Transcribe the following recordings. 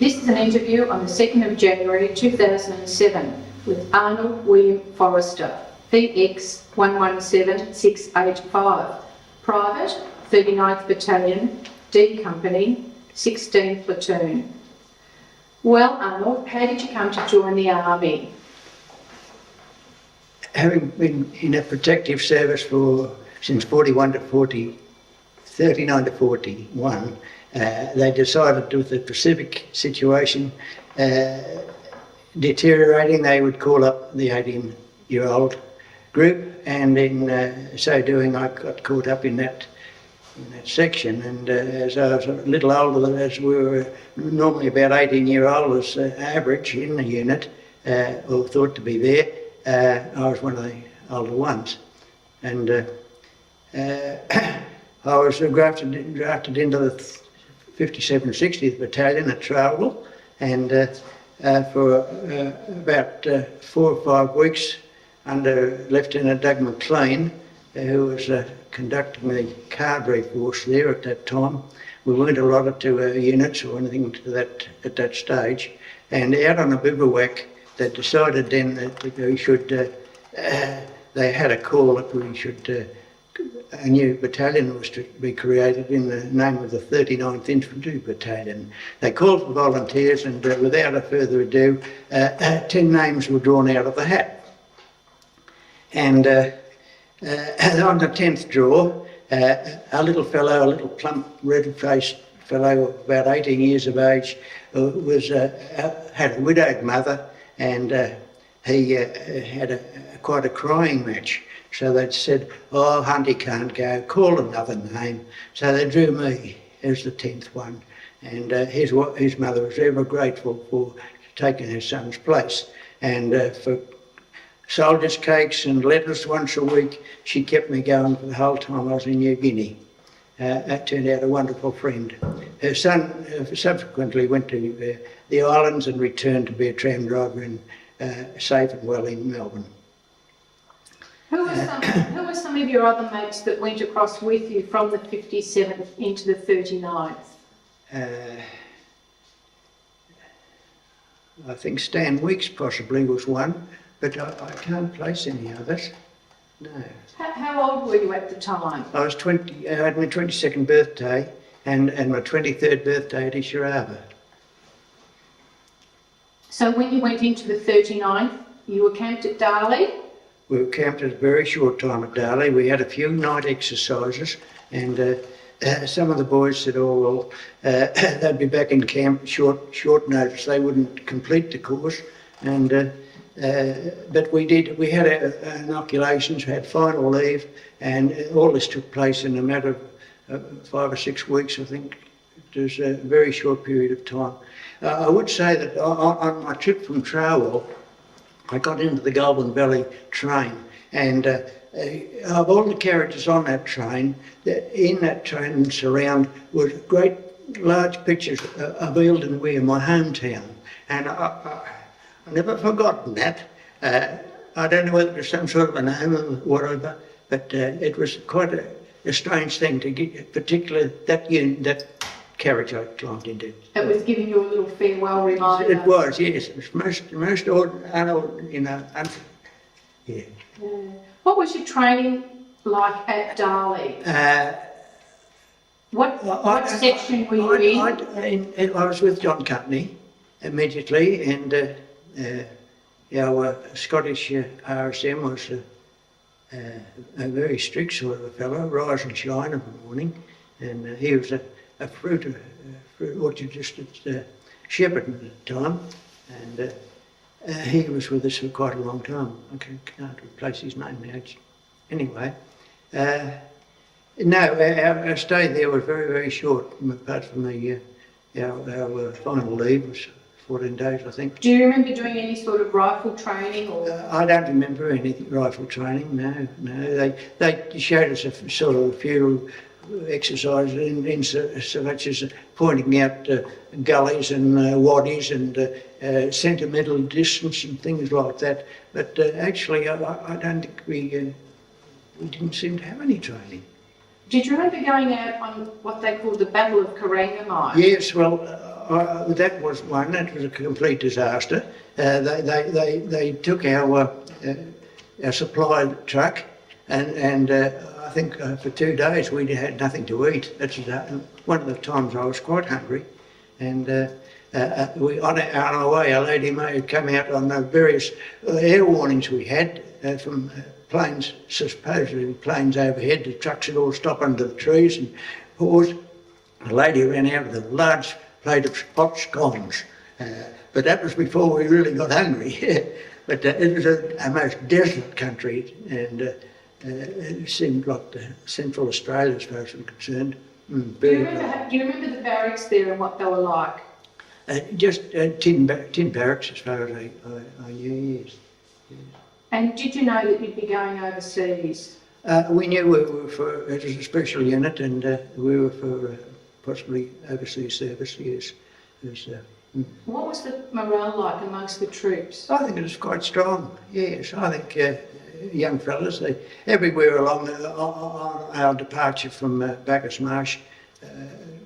This is an interview on the 2nd of January 2007 with Arnold William Forrester, VX117685, Private, 39th Battalion, D Company, 16th Platoon. Well, Arnold, how did you come to join the Army? Having been in a protective service since 39 to 41, they decided with the Pacific situation deteriorating, they would call up the 18-year-old group, and in so doing I got caught up in that section, and as I was a little older, as we were normally about 18-year-old as average in the unit, or thought to be there, I was one of the older ones, and I was drafted into the 5760th Battalion at Travel, and for about 4 or 5 weeks under Lieutenant Doug McLean, who was conducting the cadre force there at that time. We weren't allotted to units or anything to that at that stage, and out on a bivouac they decided then that we should, they had a call that we should, a new battalion was to be created in the name of the 39th Infantry Battalion. They called for volunteers, and without further ado, 10 names were drawn out of the hat. And on the 10th draw, a little fellow, a little plump, red-faced fellow of about 18 years of age, had a widowed mother, and he had quite a crying match. So they said, "Oh, Hunty can't go, call another name." So they drew me as the 10th one, and his mother was ever grateful for taking her son's place, and for soldiers' cakes and letters once a week, she kept me going for the whole time I was in New Guinea. That turned out a wonderful friend. Her son subsequently went to the islands and returned to be a tram driver safe and well in Melbourne. Who were some of your other mates that went across with you from the 57th into the 39th? I think Stan Weeks possibly was one, but I can't place any others. No. How old were you at the time? I was 20. I had my 22nd birthday and my 23rd birthday at Isharaba. So when you went into the 39th, you were camped at Darley? We were camped at a very short time at Darley. We had a few night exercises, and some of the boys said, "Oh well, they'd be back in camp short notice. They wouldn't complete the course." And but we did. We had inoculations, had final leave, and all this took place in a matter of 5 or 6 weeks. I think it was a very short period of time. I would say that on my trip from Travel, I got into the Goulburn Valley train, and of all the carriages on that train, in that train and surround were great large pictures of Eildon, my hometown, and I've never forgotten that. I don't know whether it was some sort of a name or whatever, but it was quite a strange thing to get, particularly that carriage I climbed into. It was giving you a little farewell reminder. It was, yes. It was most ordinary, yeah. What was your training like at Darley? What section were you in? I was with John Company immediately, and our Scottish RSM was a very strict sort of a fellow, rise and shine in the morning, and he was a fruit orchardist at Shepparton at the time, and he was with us for quite a long time. I can't replace his name now. Anyway, no, our stay there was very, very short, apart from our final leave was 14 days, I think. Do you remember doing any sort of rifle training? Or? I don't remember any rifle training, no. They showed us a few exercises in so much as pointing out gullies and waddies and centimetre distance and things like that. But actually, I don't think we didn't seem to have any training. Did you remember going out on what they called the Battle of Karangamai? Yes, well, that was one. That was a complete disaster. They took our supply truck, and I think for 2 days we had nothing to eat. That's one of the times I was quite hungry, and on our way, a lady may have come out on the various air warnings we had from planes, supposedly planes overhead. The trucks had all stopped under the trees and paused. A lady ran out with a large plate of hot scones, but that was before we really got hungry. But it was a most desolate country, and it seemed like Central Australia as far as I'm concerned. Do you remember the barracks there and what they were like? Just tin barracks as far as I knew, yes. And did you know that you'd be going overseas? We knew we were for, it was a special unit, and we were for possibly overseas service, yes. What was the morale like amongst the troops? I think it was quite strong, yes. I think young fellas, everywhere along on our departure from Bacchus Marsh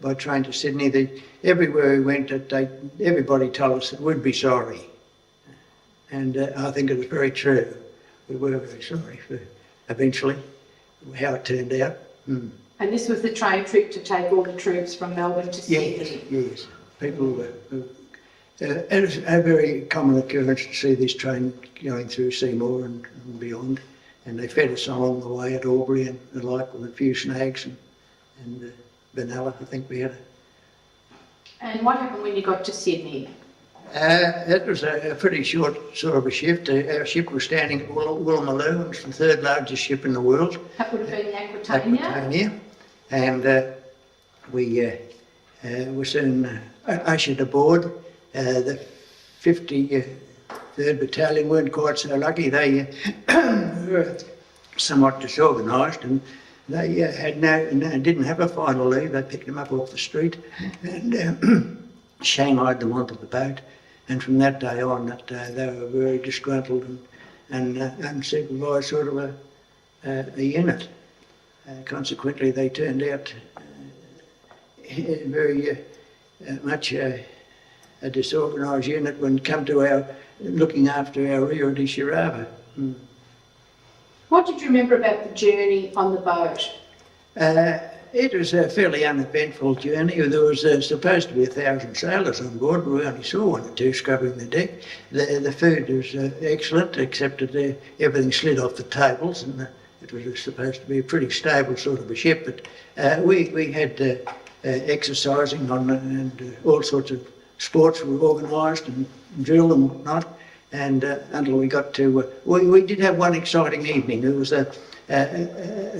by train to Sydney, everywhere we went, everybody told us that we'd be sorry. And I think it was very true. We were very sorry for eventually how it turned out. And this was the train trip to take all the troops from Melbourne to Sydney? Yes. People were... it was a very common occurrence to see this train going through Seymour and beyond. And they fed us along the way at Albury and the like with a few snags and vanilla, I think we had. And what happened when you got to Sydney? It was a pretty short sort of a shift. Our ship was standing at Woolloomooloo. It's the third largest ship in the world. That would have been the Aquitania? Aquitania. And we were soon ushered aboard. The 53rd Battalion weren't quite so lucky. They were somewhat disorganised, and they didn't have a final leave. They picked them up off the street and shanghaied them onto the boat. And from that day on, they were very disgruntled and unsupervised sort of a unit. Consequently, they turned out very much a disorganised unit when it come to our looking after our Rio de Shirava. What did you remember about the journey on the boat? It was a fairly uneventful journey. There was supposed to be 1,000 sailors on board, but we only saw 1 or 2 scrubbing the deck. The food was excellent, except that everything slid off the tables, and it was supposed to be a pretty stable sort of a ship. But we had exercising on and all sorts of sports were organised and drill and whatnot. And until we got to, we did have one exciting evening. There was a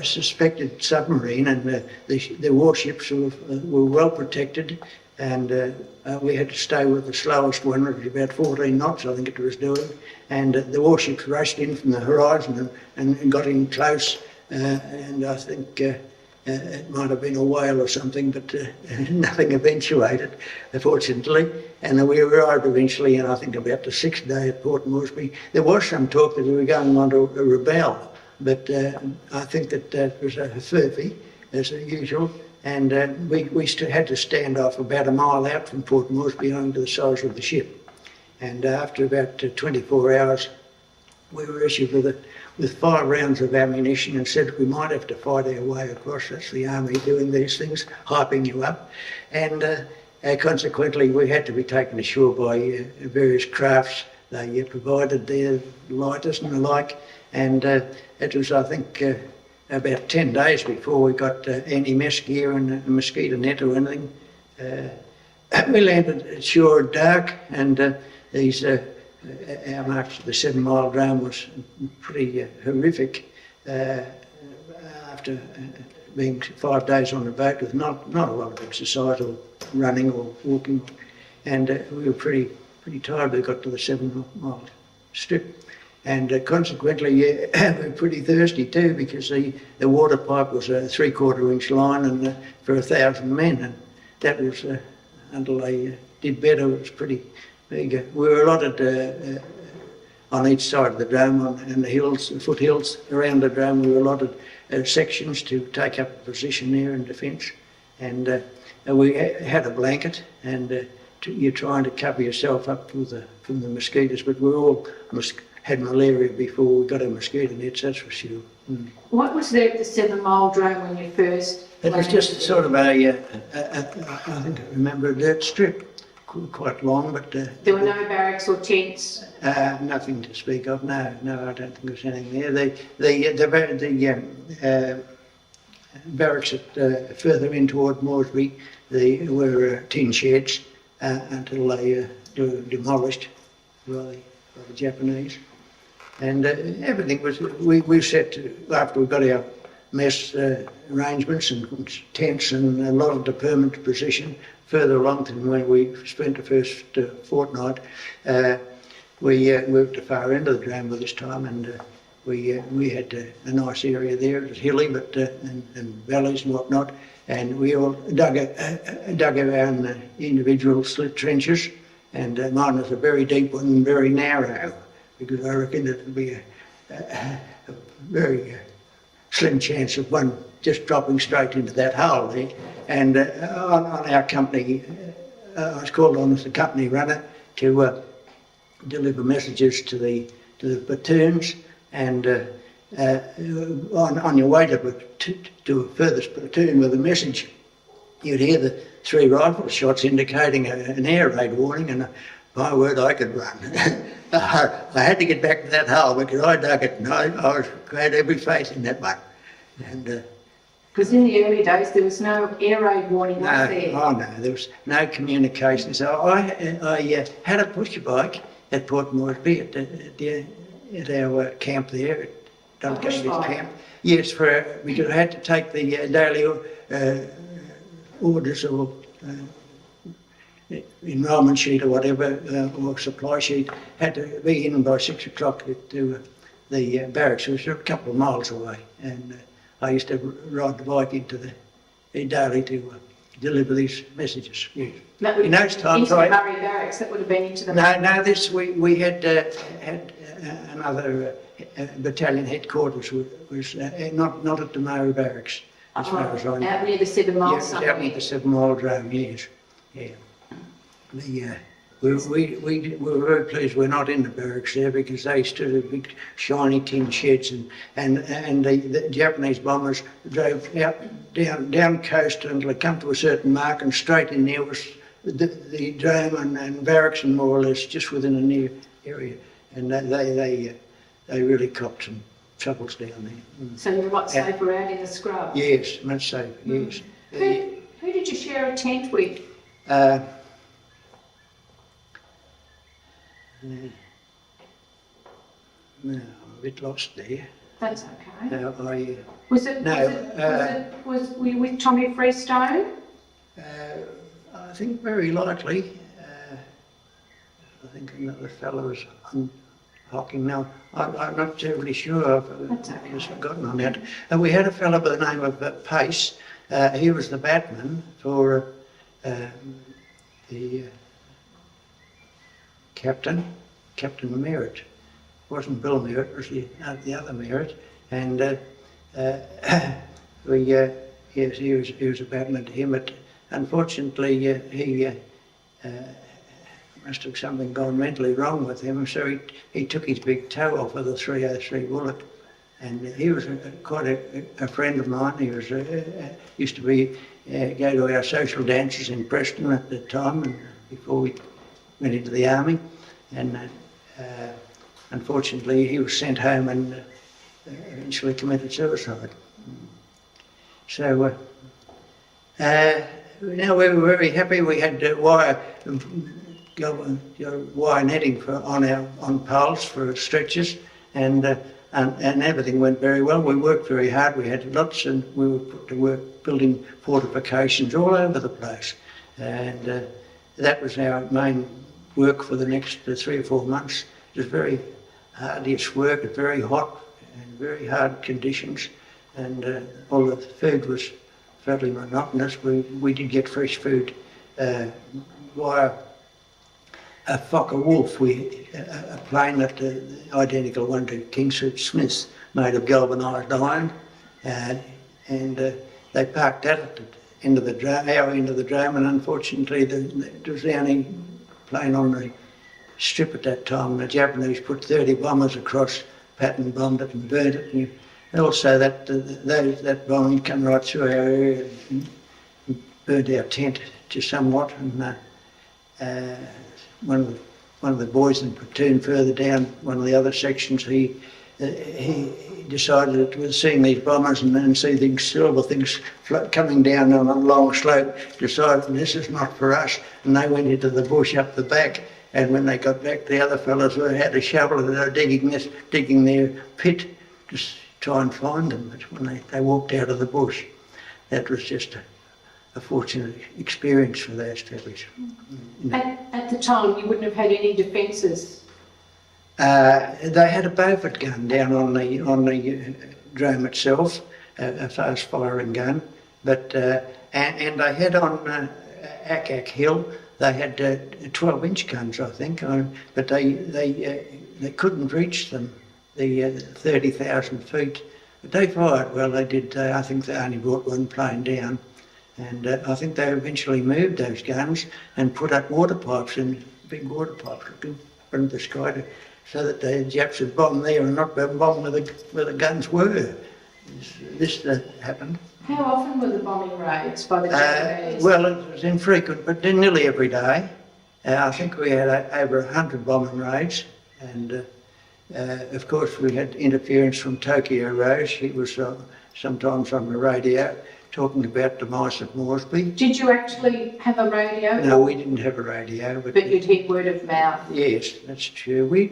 suspected submarine, and the warships were well protected, and we had to stay with the slowest one. It was about 14 knots, I think it was doing, and the warships rushed in from the horizon and got in close, and I think it might have been a whale or something, but nothing eventuated, fortunately. And we arrived eventually, and I think about the 6th day at Port Moresby. There was some talk that we were going on to rebel, but I think that was a furphy, as usual. And we had to stand off about a mile out from Port Moresby owing to the size of the ship. And after about 24 hours, we were issued with 5 rounds of ammunition and said we might have to fight our way across. That's the army doing these things, hyping you up. And consequently, we had to be taken ashore by various crafts. They provided their lighters and the like. And it was, I think, about 10 days before we got anti-mess gear and a mosquito net or anything. We landed ashore at dark, and our march to the 7 Mile Drome was pretty horrific after being 5 days on the boat with not a lot of exercise or running or walking, and we were pretty tired. We got to the 7 Mile strip, and consequently we were pretty thirsty too, because the water pipe was a 3/4 inch line and for 1,000 men, and that was until they did better. It was pretty big. We were allotted on each side of the Drome and the hills, the foothills around the Drome. We were allotted sections to take up a position there in defence, and we had a blanket, and you're trying to cover yourself up from the mosquitoes, but we all had malaria before we got our mosquito nets, that's for sure. Mm. What was there at the 7 Mile Drone when you first It was just sort of I think I remember a dirt strip, quite long, but... there were no barracks or tents? Nothing to speak of, no, I don't think there's anything there. The barracks further in toward Moresby, they were tin sheds until they were demolished by the Japanese. And everything was, we set, after we got our mess arrangements and tents and a lot of the permanent position further along than when we spent the first fortnight, we moved to the far end of the drone by this time, and we had a nice area there. It was hilly, but and valleys and whatnot, and we all dug our own individual slit trenches, and mine was a very deep one and very narrow, because I reckon it would be a very slim chance of one just dropping straight into that hole there. And on our company, I was called on as the company runner to deliver messages to the platoons, and on your way to a furthest platoon with a message, you'd hear the 3 rifle shots indicating an air raid warning, and my word, I could run. I had to get back to that hole because I dug it, and I had every faith in that one. And because in the early days there was no air raid warning up there. Oh no, there was no communication. So I had a pusher bike at Port Moresby at our camp there, at Duncan Camp. Yes, because I had to take the daily orders or enrolment sheet or whatever, or supply sheet, had to be in by 6 o'clock to the barracks, which was a couple of miles away. And I used to ride the bike into the Darley to deliver these messages. Yes. In those times, into the Murray barracks, that would have been into the... No, this we had another battalion headquarters was not at the Murray barracks, as far as I know. Out near the 7 Mile somewhere. Out near the 7 Mile Drone, yes. Yeah. We were very pleased we're not in the barracks there, because they stood in big shiny tin sheds, and the Japanese bombers drove out down coast until they come to a certain mark, and straight in there was the drone and barracks, and more or less just within a near area, and they really copped some troubles down there. So you're a lot safer out in the scrub? Yes, much safer. Yes. Who did you share a tent with? No, I'm a bit lost there. That's okay. Were you with Tommy Freestone? I think very likely. I think another fellow was Hawking. No, I'm not terribly sure. I've just forgotten on that. And we had a fellow by the name of Pace. He was the batman for the Captain Merritt. It wasn't Bill Merritt, it was the other Merritt. And yes, he was a batman to him, but unfortunately he must have something gone mentally wrong with him, so he took his big toe off with a 303 bullet. And he was quite a friend of mine. He was used to go to our social dances in Preston at the time, and before we went into the army. And unfortunately he was sent home and eventually committed suicide. So now we were very happy. We had wire netting on poles for stretchers, and everything went very well. We worked very hard. We had lots, and we were put to work building fortifications all over the place, and that was our main work for the next 3 or 4 months. It was very arduous work, very hot and very hard conditions, and all the food was fairly monotonous. We did get fresh food via a Fokker Wolf, a plane that identical one to King Smith's, made of galvanised iron, and they parked that end of the drum, our end of the drum, and unfortunately it was the only plane on the strip at that time. The Japanese put 30 bombers across, pattern bombed it and burnt it, and also that bombing came right through our area and burnt our tent to somewhat. And one of the boys in the platoon further down one of the other sections, he decided that with seeing these bombers and then see these silver things coming down on a long slope, decided this is not for us, and they went into the bush up the back. And when they got back, the other fellows had a shovel and they were digging their pit to try and find them. But when they walked out of the bush, that was just a fortunate experience for those troops. At the time, you wouldn't have had any defences? They had a Beaufort gun down on the drone itself, a fast firing gun, but and they had on Akak Hill, they had 12-inch guns, I think, but they couldn't reach them, the 30,000 feet. But they fired well. They did. I think they only brought one plane down, and I think they eventually moved those guns and put up water pipes, big water pipes looking from the sky, so that the Japs would bomb there and not bomb where the guns were. This happened. How often were the bombing raids by the Japanese? Well, it was infrequent, but nearly every day. I think we had over 100 bombing raids, and of course we had interference from Tokyo Rose. He was sometimes on the radio talking about demise of Moresby. Did you actually have a radio? No, we didn't have a radio. But you'd hear word of mouth? Yes, that's true. We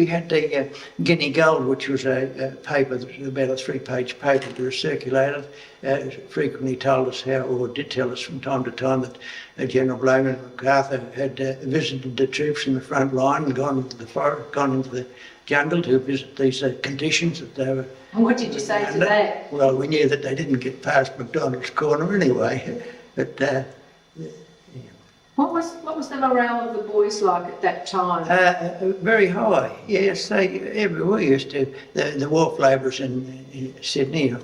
had the Guinea Gold, which was a paper, about a 3-page paper that was circulated, frequently told us or did tell us from time to time that General Blowman MacArthur had visited the troops in the front line and gone into the forest, gone into the jungle to visit these conditions that they were. And what did you say to that? Well, we knew that they didn't get past McDonald's corner anyway, but yeah. What was the morale of the boys like at that time? Very high. Yes, we used to. The wharf labourers in Sydney,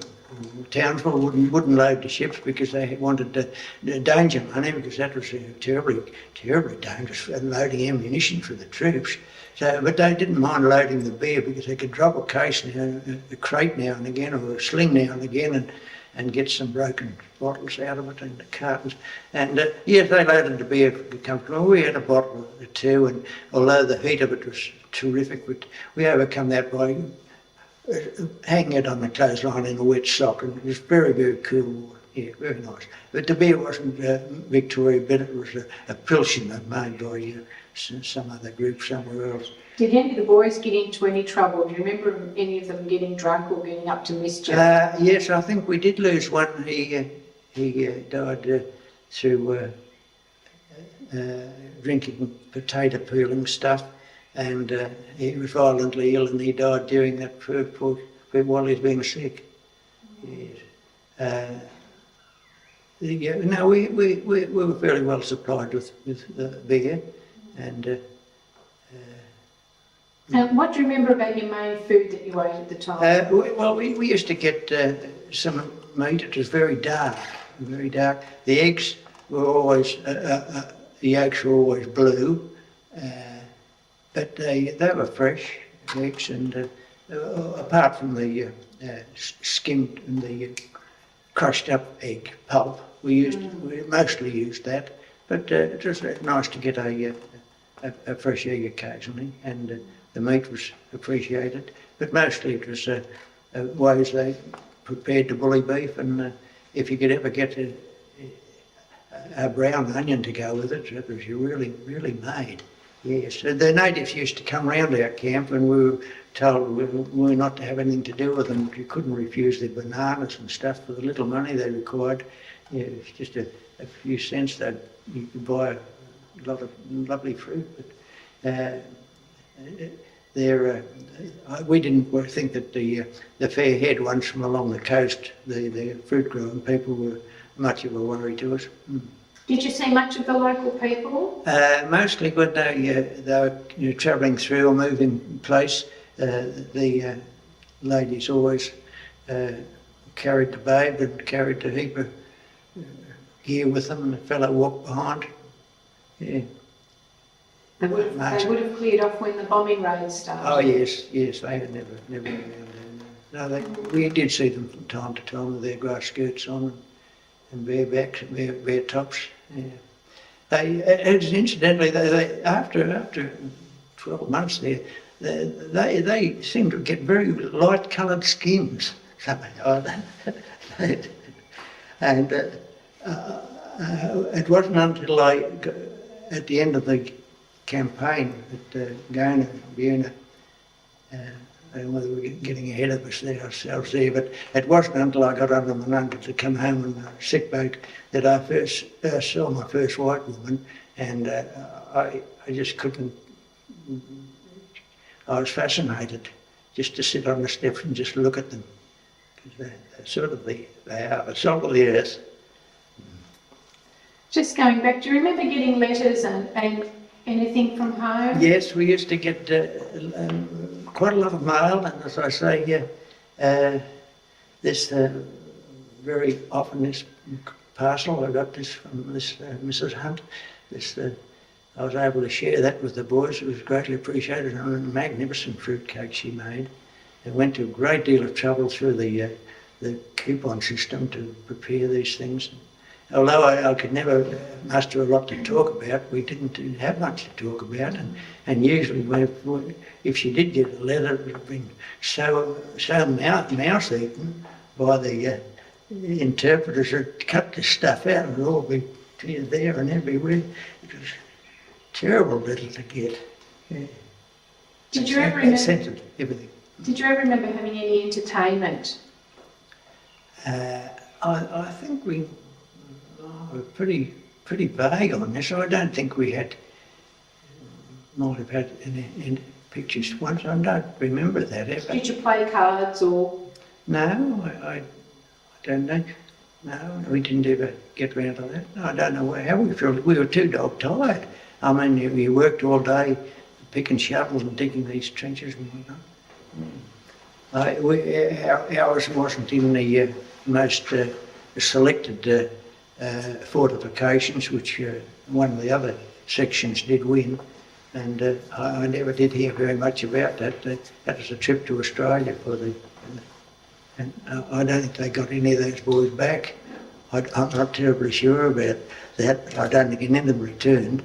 Townsville wouldn't load the ships because they wanted the danger money, because that was terribly dangerous, loading ammunition for the troops. So, but they didn't mind loading the beer because they could drop a case, a crate now and again, or a sling now and again, and get some broken bottles out of it and the cartons. And yes, they loaded the beer comfortably. We had a bottle or two, and although the heat of it was terrific, we overcome that by hanging it on the clothesline in a wet sock, and it was very, very cool. Yeah, very nice. But the beer wasn't Victoria Bitter, it was a Pilsner made by some other group somewhere else. Did any of the boys get into any trouble? Do you remember any of them getting drunk or getting up to mischief? Yes, I think we did lose one. He died through drinking potato peeling stuff, and he was violently ill, and he died during that while he was being sick. Yes. No, we were fairly well supplied with beer, and. What do you remember about your main food that you ate at the time? Well, we used to get some meat. It was very dark, very dark. The eggs were always, the yolks were always blue, but they were fresh eggs, and apart from the skimmed and the crushed up egg pulp, we mostly used that. But it was nice to get a fresh egg occasionally, and the meat was appreciated, but mostly it was ways they prepared the bully beef, and if you could ever get a brown onion to go with it, it was really, really made. Yes, the natives used to come round our camp, and we were told we were not to have anything to do with them. You couldn't refuse their bananas and stuff for the little money they required. Yeah, it was just a few cents that you could buy a lot of lovely fruit, but we didn't think that the fair head ones from along the coast, the fruit growing people, were much of a worry to us. Did you see much of the local people? Mostly when they were travelling through or moving place, the ladies always carried the babe and carried a heap of gear with them, and a fellow walked behind. Yeah. They would have cleared off when the bombing raids started. Oh yes, they had never been down there. No, we did see them from time to time with their grass skirts on and bare backs and bare tops. Yeah. Incidentally, after 12 months there, they seemed to get very light-coloured skins. And it wasn't until at the end of the campaign at Gona, Buna, I don't know whether we're getting ahead of ourselves there, but it wasn't until I got under Sanananda to come home on a sick boat that I first saw my first white woman, and I just couldn't. I was fascinated just to sit on the steps and just look at them, because they are the salt of the earth. Just going back, do you remember getting letters and anything from home? Yes, we used to get quite a lot of mail, and as I say, this very often this parcel, I got this from this Mrs. Hunt. I was able to share that with the boys. It was greatly appreciated. And a magnificent fruitcake she made. It went to a great deal of trouble through the coupon system to prepare these things. Although I could never muster a lot to talk about, we didn't have much to talk about, and usually if she did get a letter, it would have been so mouse-eaten by the interpreters that cut the stuff out, and it would all be there and everywhere. It was terrible little to get. Yeah. Did you ever remember? Censored everything. Did you ever remember having any entertainment? I think we were pretty vague on this. I don't think we might have had any pictures once. I don't remember that ever. Did you play cards or? No, I don't know. No, we didn't ever get round to that. I don't know how we felt. We were too dog tired. I mean, you worked all day picking shovels and digging these trenches and whatnot. Ours wasn't in the most selected fortifications, which one of the other sections did win, and I never did hear very much about that. That was a trip to Australia and I don't think they got any of those boys back. I'm not terribly sure about that, but I don't think any of them returned.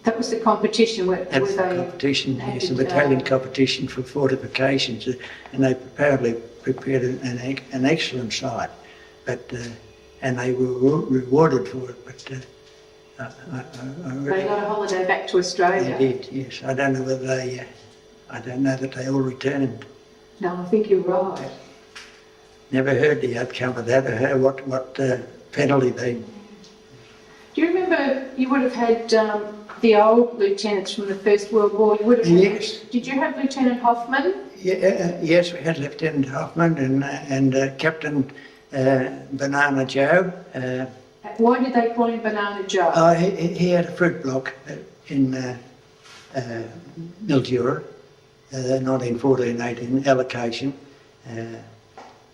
That was the competition where that was the competition, yes, the battalion competition for fortifications, and they apparently prepared an excellent site, but and they were rewarded for it. But they got a holiday back to Australia. They did, yes. I don't know whether I don't know that they all returned. No, I think you're right. Never heard the outcome of that, or heard what penalty they. Do you remember you would have had the old lieutenants from the First World War? You would have had, yes. Did you have Lieutenant Hoffman? Yeah, yes, we had Lieutenant Hoffman and Captain Banana Joe. Why did they call him Banana Joe? He had a fruit block in Mildura, 1914-18 allocation.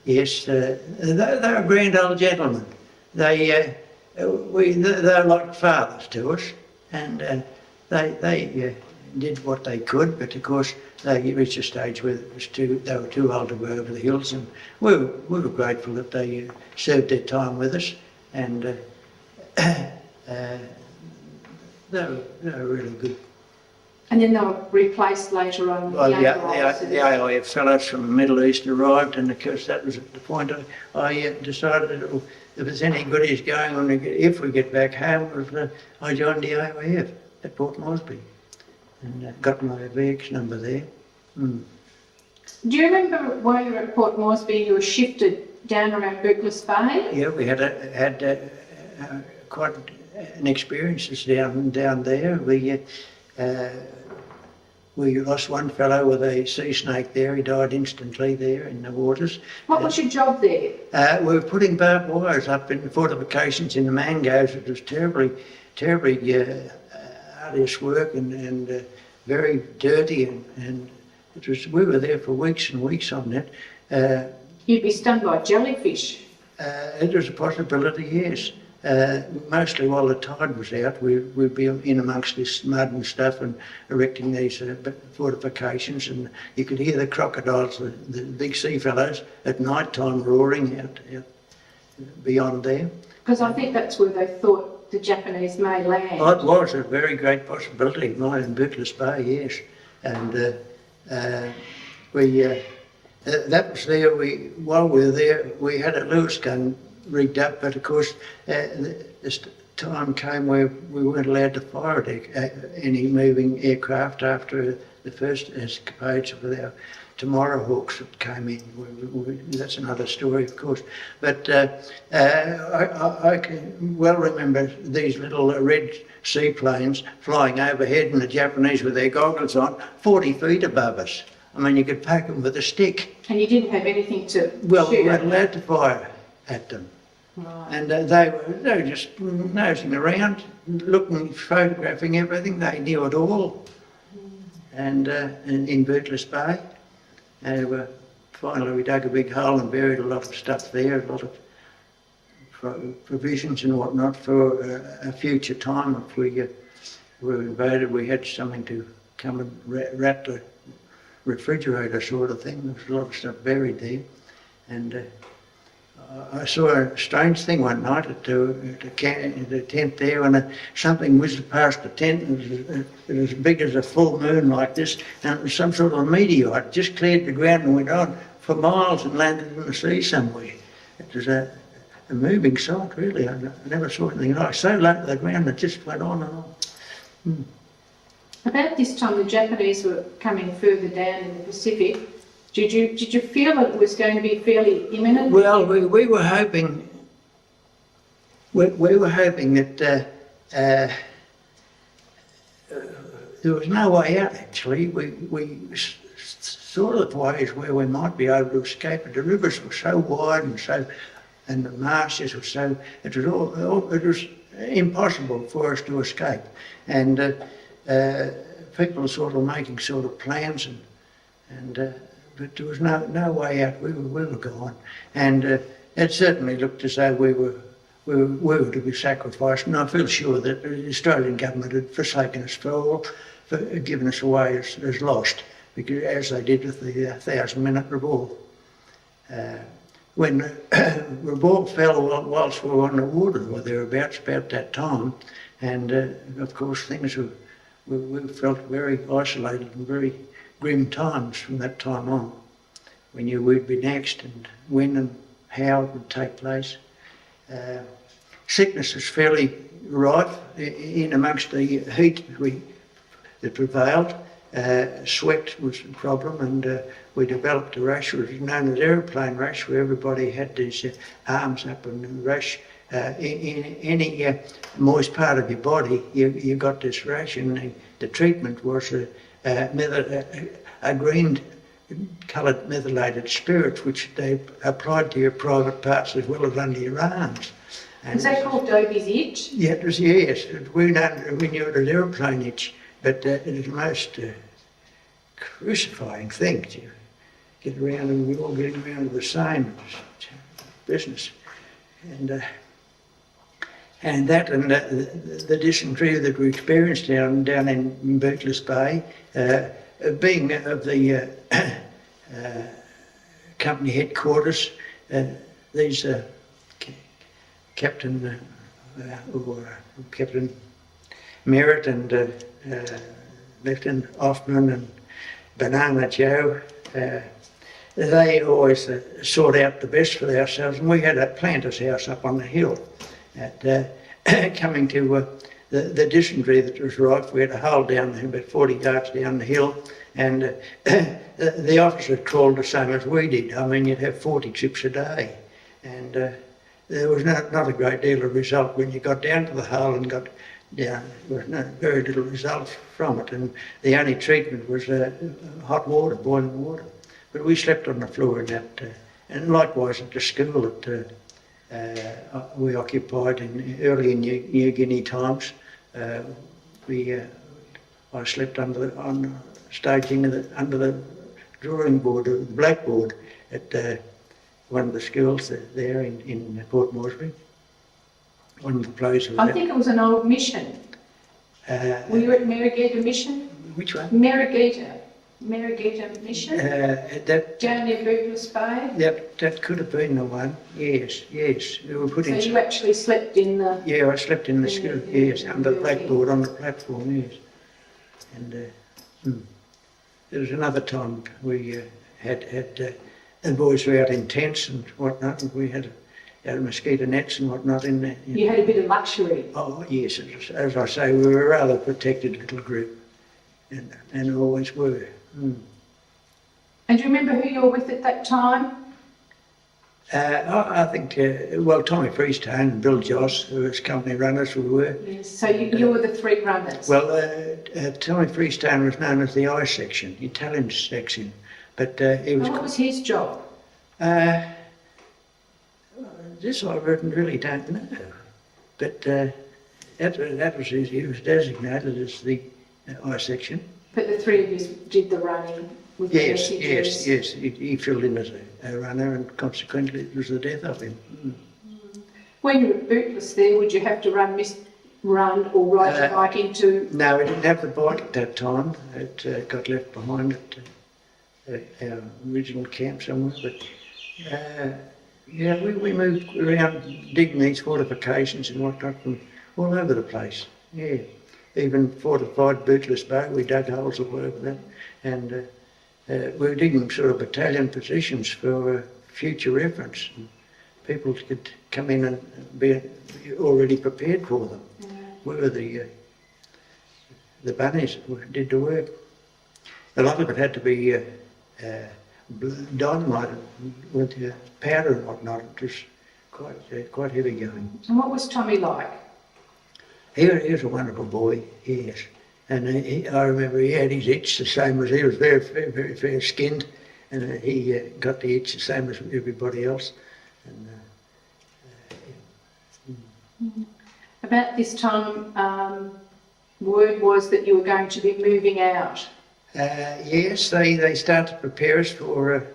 Yes, they were grand old gentlemen. They're like fathers to us, and they did what they could, but of course they reached a stage where they were too old to go over the hills, and we were grateful that they served their time with us, and they were really good. And then they were replaced later on with the AIF fellows from the Middle East arrived, and of course that was at the point I decided that if there's any goodies going on, if we get back home, I joined the AIF at Port Moresby and got my VX number there. Mm. Do you remember while you were at Port Moresby you were shifted down around Buckless Bay? Yeah, we had quite an experiences down there. We lost one fellow with a sea snake there. He died instantly there in the waters. What was your job there? We were putting barbed wires up in fortifications in the mangroves. It was terribly arduous work and very dirty, and it was. We were there for weeks and weeks on that. You'd be stung by jellyfish. It was a possibility, yes. Mostly while the tide was out, we'd be in amongst this mud and stuff and erecting these fortifications, and you could hear the crocodiles, the big sea fellows, at night time roaring out beyond there. Because I think that's where they thought the Japanese may land. Oh, it was a very great possibility, right in Bootless Bay, yes. And that was there. While we were there, we had a Lewis gun rigged up, but of course, this time came where we weren't allowed to fire at any moving aircraft after the first escapades with our Tomorrowhawks that came in. That's another story, of course. But I can well remember these little red seaplanes flying overhead and the Japanese with their goggles on, 40 feet above us. I mean, you could poke them with a stick. And you didn't have anything to Well, shoot we weren't at. allowed to fire at them. Right. And they were just nosing around, looking, photographing everything. They knew it all. And in Bootless Bay, finally we dug a big hole and buried a lot of stuff there, a lot of provisions and whatnot for a future time. If we were invaded, we had something to come and rat the refrigerator sort of thing. There was a lot of stuff buried there. And I saw a strange thing one night at the tent there, when something whizzed past the tent. It was as big as a full moon like this, and it was some sort of meteor. It just cleared the ground and went on for miles and landed in the sea somewhere. It was a moving sight, really. I never saw anything like it. So low to the ground, it just went on and on. About this time, the Japanese were coming further down in the Pacific. Did you feel that it was going to be fairly imminent? Well, we were hoping. We were hoping that there was no way out. Actually, we saw the ways where we might be able to escape, but the rivers were so wide and the marshes were so. It was impossible for us to escape, and people were sort of making sort of plans but there was no way out. We were gone, and it certainly looked as though we were to be sacrificed. And I feel sure that the Australian government had forsaken us for giving us away as lost, because as they did with the 1,000-minute revolt. When revolt fell whilst we were on the water, or thereabouts, about that time, and of course things we felt very isolated and very grim times from that time on. We knew we'd be next and when and how it would take place. Sickness was fairly rife in amongst the heat that prevailed. Sweat was a problem, and we developed a rash which was known as aeroplane rash, where everybody had these arms up and rash. In any moist part of your body, you got this rash, and the treatment was a green coloured methylated spirits, which they applied to your private parts as well as under your arms. Is that called Dobie's itch? Yeah, it was, yes. We knew it as aeroplane itch, but it is the most crucifying thing to get around, and we're all getting around to the same business. And that and the dysentery that we experienced down in Bootless Bay, being of the company headquarters, these Captain Merritt and Lieutenant Hoffman and Banana Joe, they always sought out the best for ourselves, and we had a planter's house up on the hill. Coming to the dysentery that was rife, we had a hole down there about 40 yards down the hill, and the officer crawled the same as we did. I mean, you'd have 40 trips a day, and there was not a great deal of result when you got down to the hole and got down. There was very little result from it, and the only treatment was hot water, boiling water. But we slept on the floor in that, and likewise at the school that we occupied early in New Guinea times. I slept on staging under the drawing board, the blackboard at one of the schools there in Port Moresby. One of the places. I think it was an old mission. Were you at Marigita Mission? Which one? Marigita Mission? Down near Bootless Bay? That could have been the one. Yes. We were put So in. you actually slept in the... Yeah, I slept in the school. Yes, under the blackboard on the platform. Yes. And there was another time we had the boys were out in tents and whatnot, and we had mosquito nets and whatnot in there. You had a bit of luxury. Oh yes, as I say, we were a rather protected little group, and always were. And do you remember who you were with at that time? I think, Tommy Freestone and Bill Joss, who was company runners, we were. Yes, so you were the three runners? Well, Tommy Freestone was known as the I section, Italian section, but he was... What was his job? This I really don't know, but that was he was designated as the I section. But the three of you did the running with the messages? Yes. He filled in as a runner, and consequently it was the death of him. When you were at Bootless there, would you have to run or ride your bike into... No, we didn't have the bike at that time. It got left behind at our original camp somewhere, but we moved around digging these fortifications and whatnot from all over the place. Yeah, even fortified Bootless Bay, we dug holes all over that, and we were digging sort of battalion positions for future reference. And people could come in and be already prepared for them. We were the bunnies that did the work. A lot of it had to be dynamite with powder and whatnot. It was quite heavy going. And what was Tommy like? He was a wonderful boy, yes. And I remember he had his itch the same as he was very, very, very fair skinned, and he got the itch the same as everybody else. And, About this time, word was that you were going to be moving out. Yes, they started to prepare us for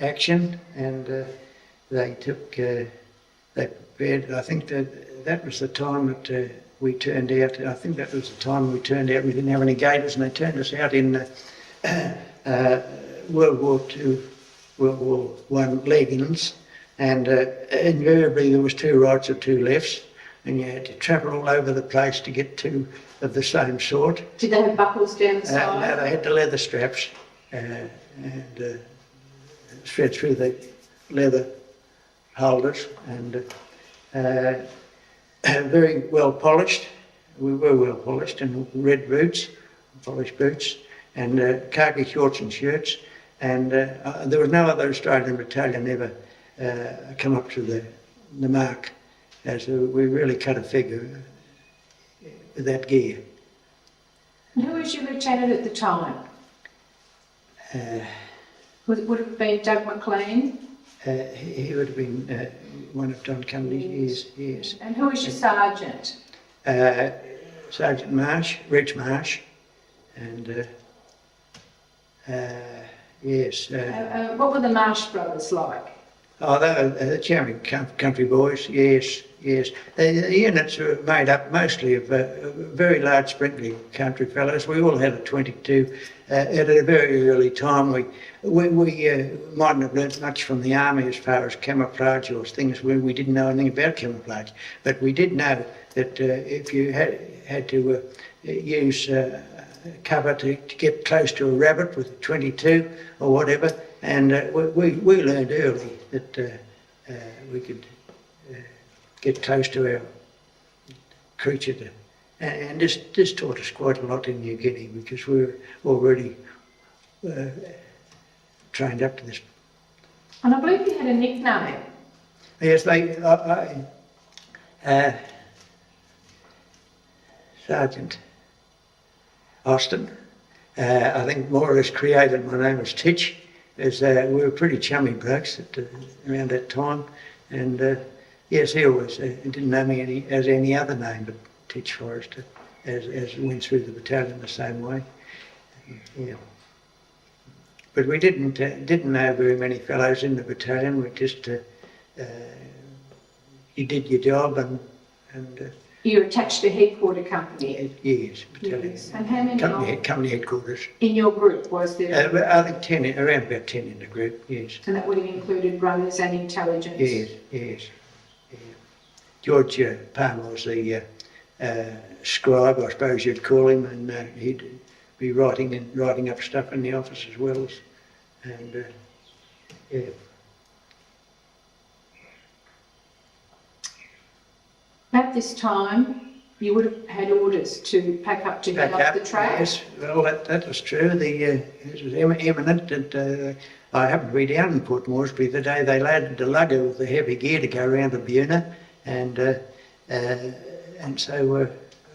action, and they prepared. I think that was the time that we turned out. I think that was the time we turned out. We didn't have any gaiters, and they turned us out in World War II, World War I leggings, and invariably there was two rights or two lefts, and you had to travel all over the place to get two of the same sort. Did they have buckles down the side? No, they had the leather straps and thread through the leather holders, and very well polished. We were well polished, and red boots, polished boots, and khaki shorts and shirts. And there was no other Australian battalion ever come up to the mark, as we really cut a figure with that gear. And who was your lieutenant at the time? Would it have been Doug McLean? He would have been one of Don Cundy's, yes. And who was your sergeant? Sergeant Marsh, Reg Marsh, and yes. What were the Marsh brothers like? Oh, they were charming country boys, yes. The units were made up mostly of very large sprinkling country fellows. We all had a 22. At a very early time, we mightn't have learnt much from the army as far as camouflage or things where we didn't know anything about camouflage. But we did know that if you had to use cover to get close to a rabbit with a 22 or whatever, and we learned early that we could get close to our creature. And this taught us quite a lot in New Guinea, because we were already trained up to this. And I believe you had a nickname. Yes, Sergeant Austin, I think more or less created my name as Titch, as we were pretty chummy blokes around that time. And yes, he always didn't know me as any other name but Titch Forrester, as we went through the battalion the same way. Yeah. but we didn't know very many fellows in the battalion. We just you did your job and You're attached to headquarter company? yes, battalion. Yes. And how many company headquarters. in your group was there? I think 10, around about 10 in the group, yes. And that would have included runners and intelligence? Yes. Yeah. George Palmer was the scribe, I suppose you'd call him, and he'd be writing up stuff in the office as well. And yeah. At this time, you would have had orders to pack up to get up the track? Yes, well, that was true. It was eminent that I happened to be down in Port Moresby the day they loaded the lugger with the heavy gear to go around to Buna, and so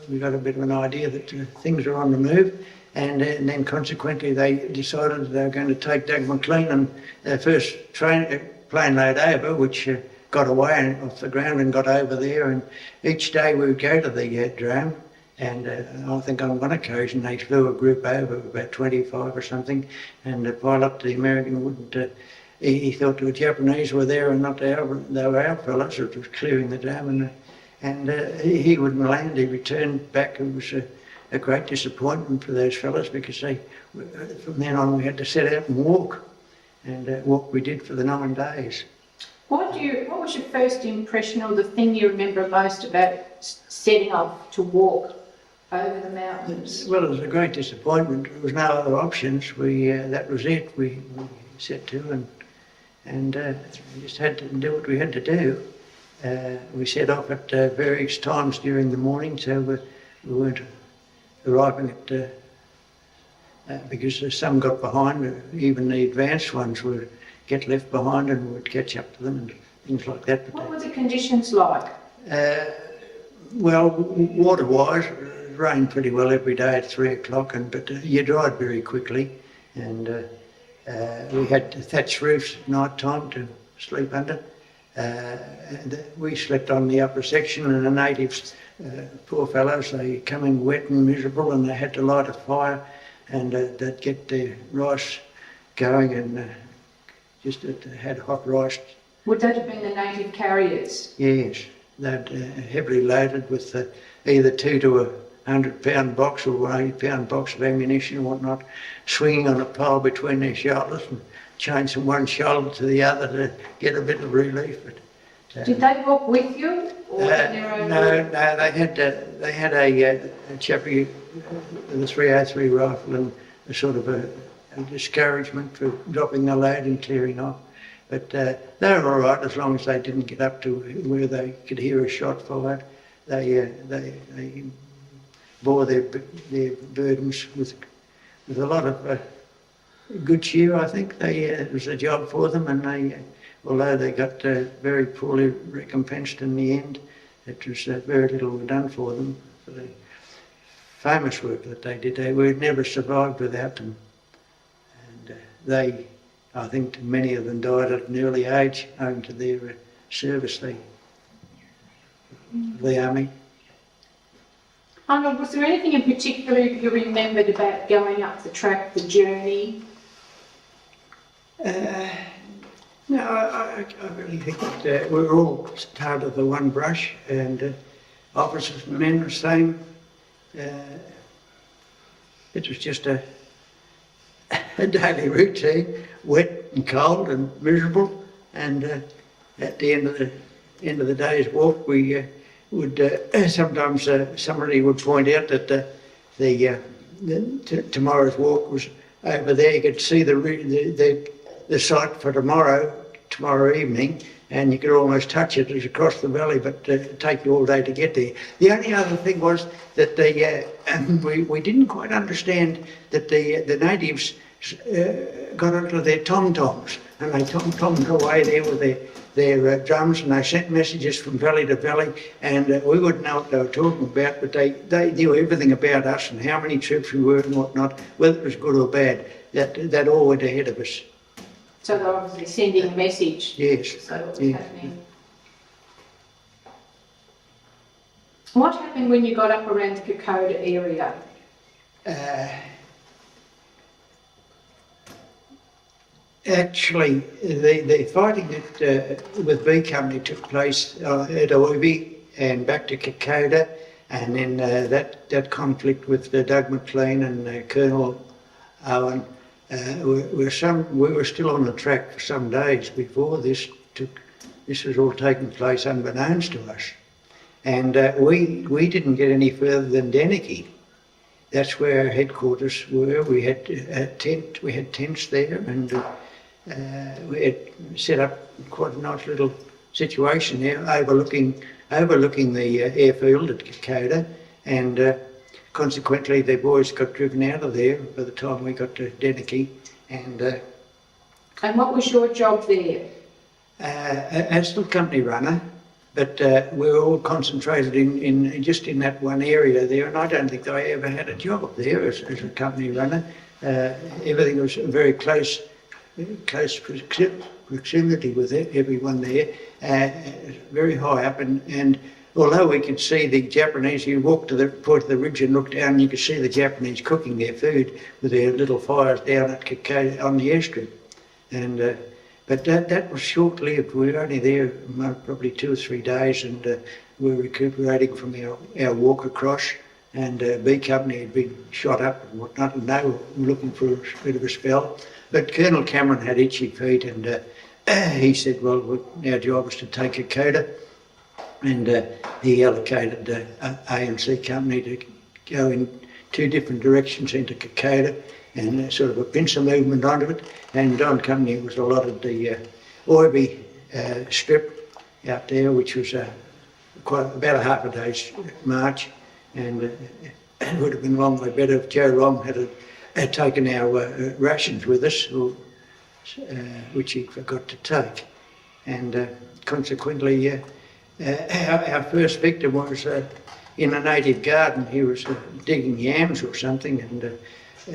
we got a bit of an idea that things were on the move, and then consequently they decided they were going to take Doug McLean and their first plane load over, which got away off the ground and got over there, and each day we would go to the drone, and I think on one occasion they flew a group over, about 25 or something, and the pilot, the American, wouldn't, he thought the Japanese were there and not they were our fellows that was clearing the dam, and he wouldn't land. He returned back. It was a great disappointment for those fellows, because from then on we had to set out and walk, and walk we did for the 9 days. What was your first impression, or the thing you remember most about setting off to walk over the mountains? Well, it was a great disappointment. There was no other options. That was it. We set to and we just had to do what we had to do. We set off at various times during the morning, so we weren't arriving at because some got behind. Even the advanced ones would get left behind, and we'd catch up to them and things like that. What were the conditions like? Well, water-wise, it rained pretty well every day at 3 o'clock, but you dried very quickly, and we had thatched roofs at night time to sleep under. And we slept on the upper section, and the natives, poor fellows, they come in wet and miserable, and they had to light a fire, and they'd get their rice going, and just had hot rice. Would that have been the native carriers? Yes, they'd heavily loaded with either 2 to 100 pound box or 80 pound box of ammunition and whatnot, swinging on a pole between their shoulders and change from one shoulder to the other to get a bit of relief. But, did they walk with you, or in their own? No, they had a chappie with a 303 rifle and a sort of a discouragement for dropping the load and clearing off. But they were all right as long as they didn't get up to where they could hear a shot fired. They bore their burdens with a lot of good cheer, I think. It was a job for them, and although they got very poorly recompensed in the end, it was very little done for them for the famous work that they did. They would never survived without them. And I think many of them died at an early age owing to their service, the army. Arnold, was there anything in particular you remembered about going up the track, the journey? No, I really think that we're all part of the one brush, and officers and men the same. It was just a daily routine, wet and cold and miserable, and at the end of the day's walk, we would sometimes somebody would point out that tomorrow's walk was over there. You could see the site for tomorrow evening, and you could almost touch it. It was across the valley, but it'd take you all day to get there. The only other thing was that we didn't quite understand that the natives got onto their tom-toms, and they tom-tommed away there with their drums, and they sent messages from valley to valley, and we wouldn't know what they were talking about, but they knew everything about us and how many troops we were and whatnot, whether it was good or bad. That all went ahead of us. So they're obviously sending a message. Yes. So what was happening. What happened when you got up around the Kokoda area? Actually, the fighting with B Company took place at Oibi and back to Kokoda, and then that conflict with Doug McLean and Colonel Owen, we were still on the track for some days before this was all taking place unbeknownst to us. And we didn't get any further than Deniki. That's where our headquarters were. We had tents there, and we had set up quite a nice little situation there, overlooking the airfield at Kokoda, and consequently the boys got driven out of there by the time we got to Deniki. And what was your job there? As the company runner, but we were all concentrated in just in that one area there, and I don't think I ever had a job there as a company runner. Everything was very close proximity with everyone there, very high up, and although we could see the Japanese, you walked to the point of the ridge and looked down and you could see the Japanese cooking their food with their little fires down at Kokoda on the airstrip. And but that was short-lived. We were only there probably 2 or 3 days, and we were recuperating from our walk across, and B Company had been shot up and whatnot, and they were looking for a bit of a spell. But Colonel Cameron had itchy feet, and he said, well, our job was to take Kokoda, and he allocated A&C Company to go in 2 different directions into Kokoda, and sort of a pincer movement onto it, and Don Company was allotted the Oibi strip out there, which was about a half a day's march, and it would have been a long way better if Joe Long had taken our rations with us, which he forgot to take. And consequently, our first victim was in a native garden. He was digging yams or something, and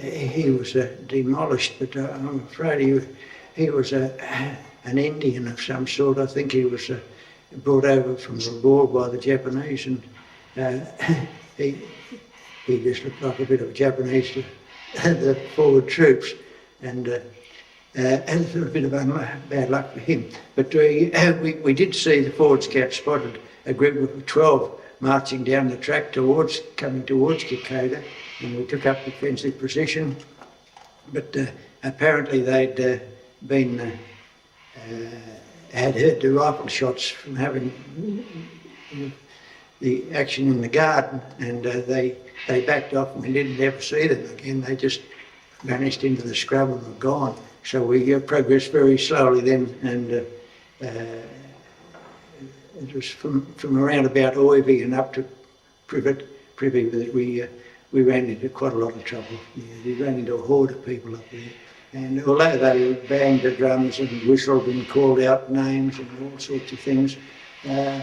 he was demolished, but I'm afraid he was an Indian of some sort. I think he was brought over from Lahore by the Japanese, and he just looked like a bit of Japanese to the forward troops, and a bit of bad luck for him. But we did see the forward scout spotted a group of 12 marching down the track coming towards Kokoda, and we took up defensive position. But apparently they'd had heard the rifle shots from having the action in the garden, and they backed off, and we didn't ever see them again. They just vanished into the scrub and were gone. So we progressed very slowly then, and it was from around about Oivi and up to Privy that we ran into quite a lot of trouble. We ran into a horde of people up there. And although they banged the drums and whistled and called out names and all sorts of things, all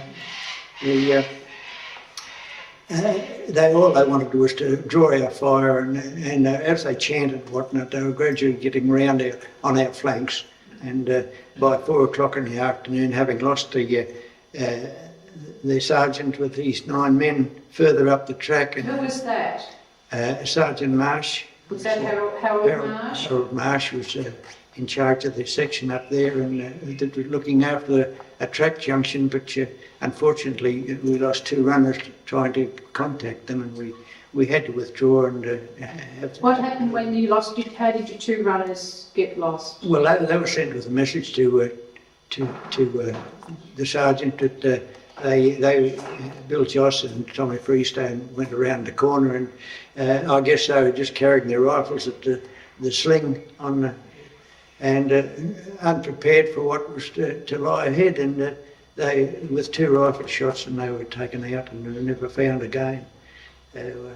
they wanted was to draw our fire, and as they chanted and whatnot, they were gradually getting round on our flanks. And by 4 o'clock in the afternoon, having lost the sergeant with these 9 men further up the track. And, who was that? Sergeant Marsh. Was that Harold Marsh? Harold Marsh was in charge of the section up there, and looking after a track junction, but unfortunately we lost 2 runners trying to contact them, and we had to withdraw. And what happened when you lost? How did your 2 runners get lost? Well, they were sent with a message to the sergeant that Bill Joss and Tommy Freestone went around the corner, and I guess they were just carrying their rifles at the sling on and unprepared for what was to lie ahead, and they, with 2 rifle shots, and they were taken out and were never found again. I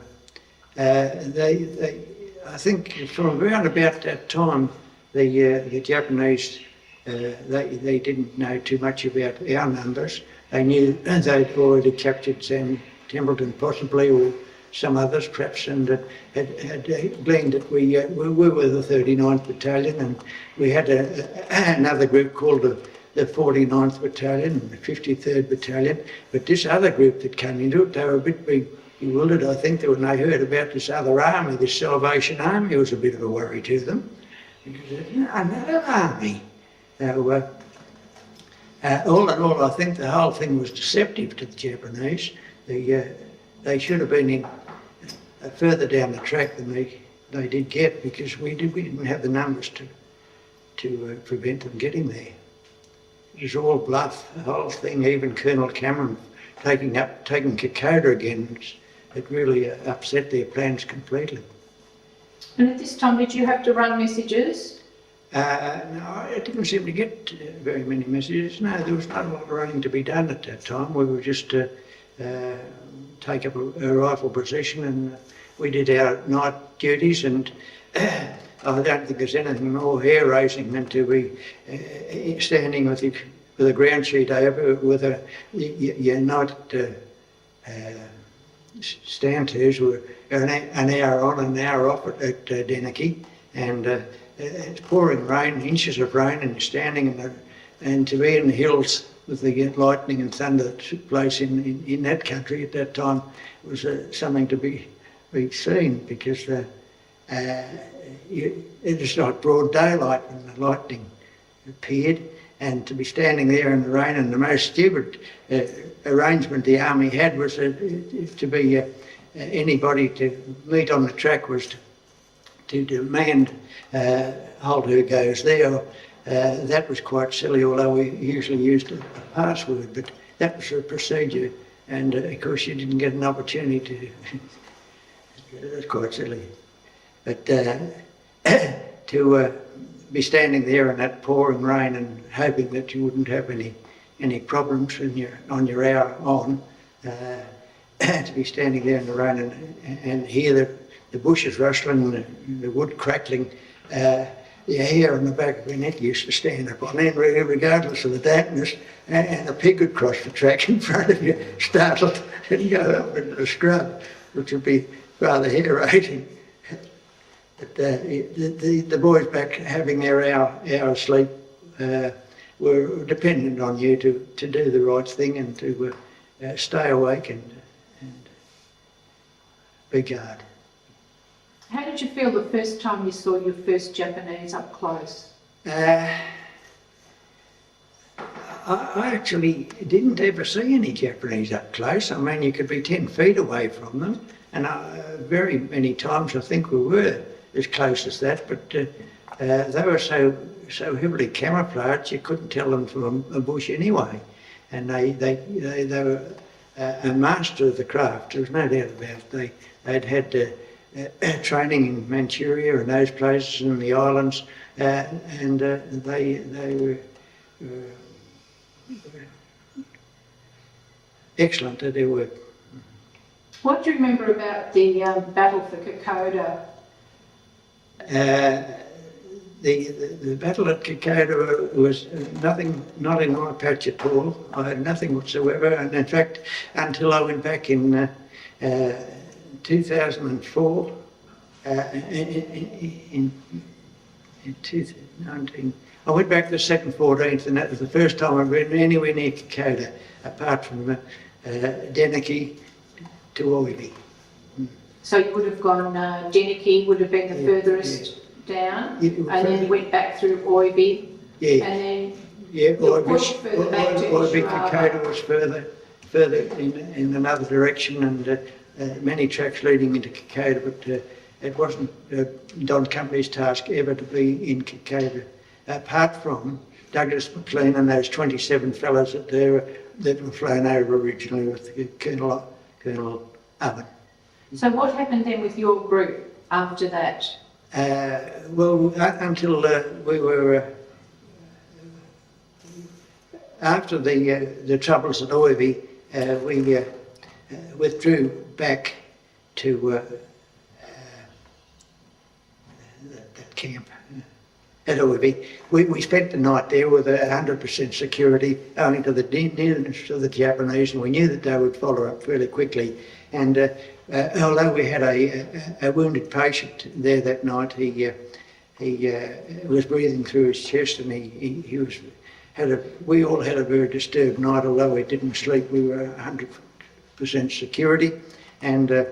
think from around about that time, the Japanese, they didn't know too much about our numbers. They knew they'd already captured Sam Templeton possibly, or some others perhaps, and had gleaned that we were the 39th Battalion, and we had another group called the 49th Battalion and the 53rd Battalion. But this other group that came into it, they were a bit bewildered, I think, when they heard about this other army, this Salvation Army. It was a bit of a worry to them. because another army. So, all in all, I think the whole thing was deceptive to the Japanese. They should have been further down the track than they did get, because we didn't have the numbers to prevent them getting there. It was all bluff, the whole thing. Even Colonel Cameron taking Kokoda again, it really upset their plans completely. And at this time, did you have to run messages? No, I didn't seem to get very many messages. No, there was not a lot of running to be done at that time. We were just take up a rifle position, and we did our night duties, and I don't think there's anything more hair-raising than to be standing with a ground sheet over with your night stand-tos were an hour on and an hour off at Deneki, and it's pouring rain, inches of rain, and you're standing and to be in the hills with the lightning and thunder that took place in that country at that time was something to be seen, because it was like broad daylight when the lightning appeared, and to be standing there in the rain. And the most stupid arrangement the army had was to be anybody to meet on the track was to demand hold who goes there. That was quite silly, although we usually used a password, but that was a procedure, and of course you didn't get an opportunity to. It was quite silly. But to be standing there in that pouring rain and hoping that you wouldn't have any problems on your hour on, to be standing there in the rain and hear the bushes rustling, the wood crackling, the hair on the back of your neck used to stand up on end, regardless of the dampness, and a pig would cross the track in front of you, startled, and go up into the scrub, which would be rather hair-raising. But the boys back having their hour sleep were dependent on you to do the right thing and to stay awake and be guard. How did you feel the first time you saw your first Japanese up close? I actually didn't ever see any Japanese up close. I mean, you could be 10 feet away from them, and very many times I think we were as close as that, but they were so heavily camouflaged you couldn't tell them from a bush anyway. And they were a master of the craft. There was no doubt about it. They'd had training in Manchuria and those places in the islands, and they were excellent at their work. What do you remember about the battle for Kokoda? The battle at Kokoda was not in my patch at all. I had nothing whatsoever, and in fact, until I went back in 2004, in 2019, I went back the 2nd, 14th, and that was the first time I'd been anywhere near Kokoda, apart from Deneki to Oibi. So you would have gone, Deneki would have been the furthest down, and then you went back through Oibi, and then you pushed further back to Oibi. Kokoda was further in another direction, and many tracks leading into Kokoda, but it wasn't Don Company's task ever to be in Kokoda, apart from Douglas McLean and those 27 fellows that were flown over originally with Colonel Owen. So what happened then with your group after that? Well, until we were after the troubles at Oibi, we withdrew back to that camp at Efogi. We spent the night there with 100% security, owing to the nearness of the Japanese, and we knew that they would follow up fairly quickly. And although we had a wounded patient there that night, he was breathing through his chest, and we all had a very disturbed night. Although we didn't sleep, we were 100% security, and we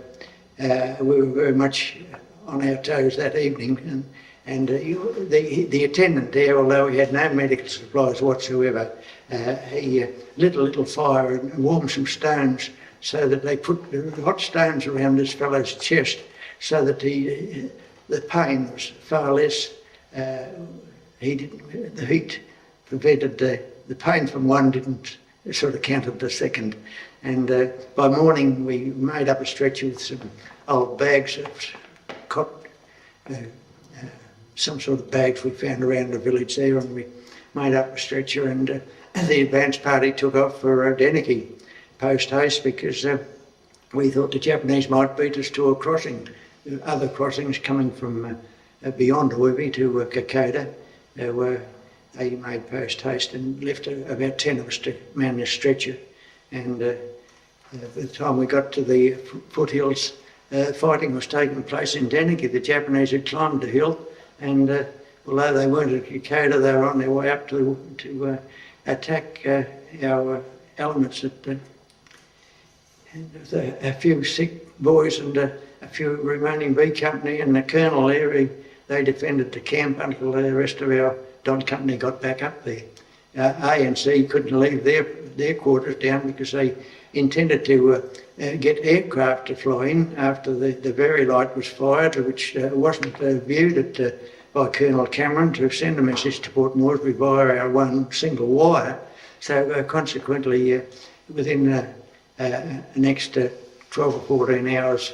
were very much on our toes that evening. And the attendant there, although he had no medical supplies whatsoever, he lit a little fire and warmed some stones so that they put hot stones around this fellow's chest so that the pain was far less. The heat prevented the pain from one didn't sort of counted the second. And by morning we made up a stretcher with some old bags of cotton, some sort of bags we found around the village there, and we made up a stretcher, and the advance party took off for Deneki post haste because we thought the Japanese might beat us to a crossing. Other crossings coming from beyond Uivi to Kokoda they made post haste and left about 10 of us to man the stretcher. And by the time we got to the foothills, fighting was taking place in Deneki. The Japanese had climbed the hill, and although they weren't at Kokoda, they were on their way up to attack our elements. A few sick boys and a few remaining B Company and the colonel there, they defended the camp until the rest of our Don Company got back up there. A and C couldn't leave their quarters down because they intended to get aircraft to fly in after the very light was fired, which wasn't viewed by Colonel Cameron, to send a message to Port Moresby via our one single wire. So consequently, within the next 12 or 14 hours,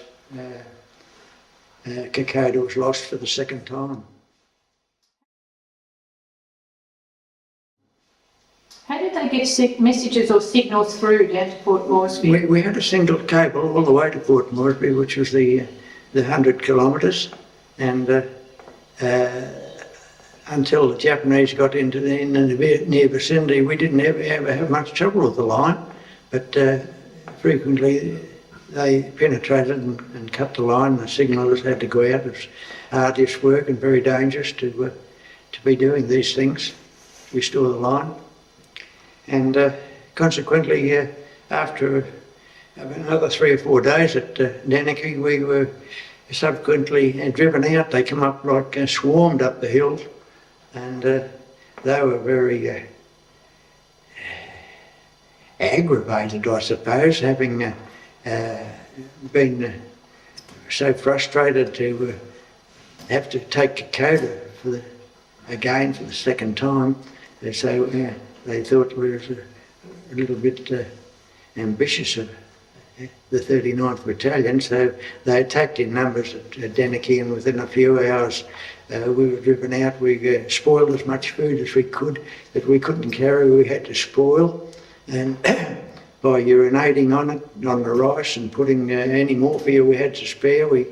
Kokoda was lost for the second time. How did they get messages or signals through down to Port Moresby? We had a single cable all the way to Port Moresby, which was the 100 kilometres, and until the Japanese got into the near vicinity, we didn't ever have much trouble with the line, but frequently they penetrated and cut the line. The signallers had to go out. It was arduous work and very dangerous to be doing these things, restore the line. And consequently, after another 3 or 4 days at Deneki, we were subsequently driven out. They come up like swarmed up the hill, and they were very aggravated, I suppose, having been so frustrated to have to take Kokoda again for the second time. So they thought we were a little bit ambitious of the 39th Battalion, so they attacked in numbers at Deneki, and within a few hours we were driven out. We spoiled as much food as we could that we couldn't carry. We had to spoil, and by urinating on it, on the rice, and putting any morphia we had to spare, we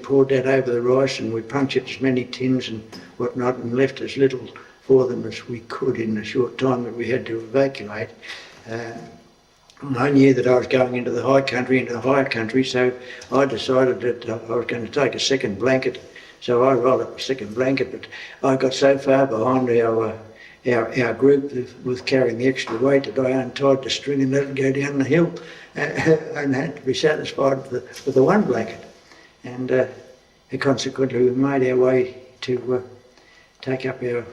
poured that over the rice, and we punctured as many tins and whatnot, and left as little for them as we could in the short time that we had to evacuate. I knew that I was going into the high country, so I decided that I was going to take a second blanket. So I rolled up a second blanket, but I got so far behind our group with carrying the extra weight that I untied the string and let it go down the hill, and had to be satisfied with the one blanket. And consequently, we made our way to take up our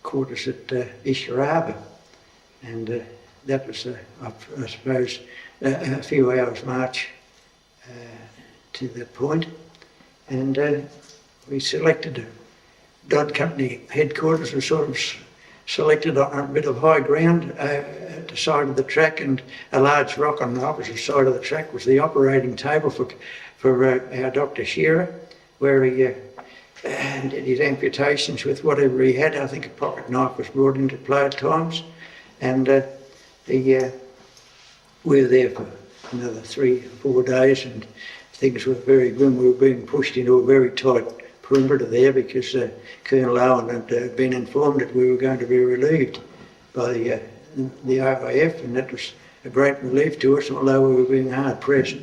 quarters at Ishra Harbour, and that was, I suppose, a few hours march to that point. And we selected Don Company headquarters was sort of selected on a bit of high ground at the side of the track, and a large rock on the opposite side of the track was the operating table for our Dr. Shearer, where he did his amputations with whatever he had. I think a pocket knife was brought into play at times, and we were there for another 3 or 4 days, and things were very grim. We were being pushed into a very tight perimeter there because Colonel Owen had been informed that we were going to be relieved by the RAF, and that was a great relief to us, although we were being hard pressed.